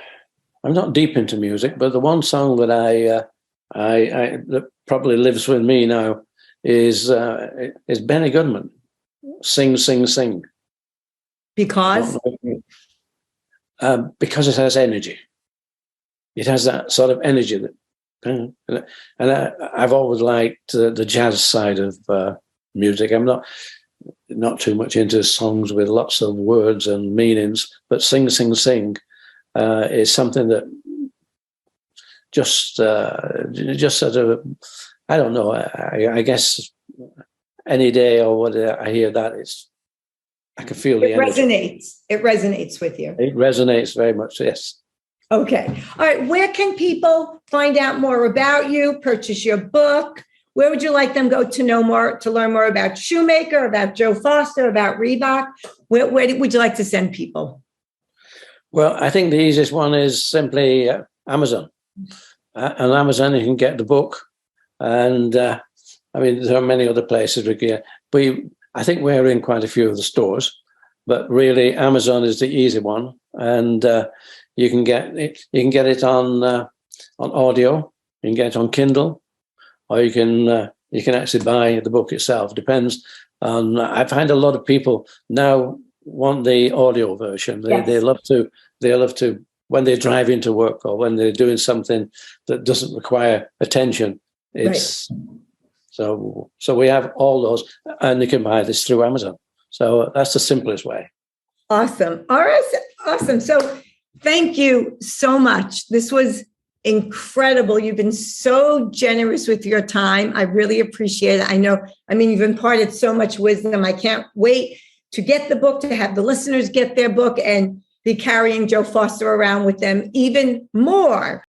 not deep into music, but the one song that that probably lives with me now is Benny Goodman. Sing, sing, sing. Because it has energy. It has that sort of energy that. And I've always liked the jazz side of music. I'm not too much into songs with lots of words and meanings, but Sing, Sing, Sing is something that just sort of, I don't know. I guess any day or whatever I hear that, I can feel the energy. Resonates. It resonates with you. It resonates very much. Yes. Okay. All right. Where can people find out more about you? Purchase your book? Where would you like them go to learn more about Shoemaker, about Joe Foster, about Reebok? Where would you like to send people? Well, I think the easiest one is simply Amazon. On Amazon, you can get the book, and there are many other places we can. I think we're in quite a few of the stores, but really Amazon is the easy one, and you can get it. You can get it on audio. You can get it on Kindle, or you can actually buy the book itself. Depends on. I find a lot of people now want the audio version. They love to when they drive into work or when they're doing something that doesn't require attention. It's so we have all those, and you can buy this through Amazon. So that's the simplest way. Awesome. All right. Awesome. So thank you so much. This was incredible. You've been so generous with your time. I really appreciate it. You've imparted so much wisdom. I can't wait to get the book, to have the listeners get their book and be carrying Joe Foster around with them even more.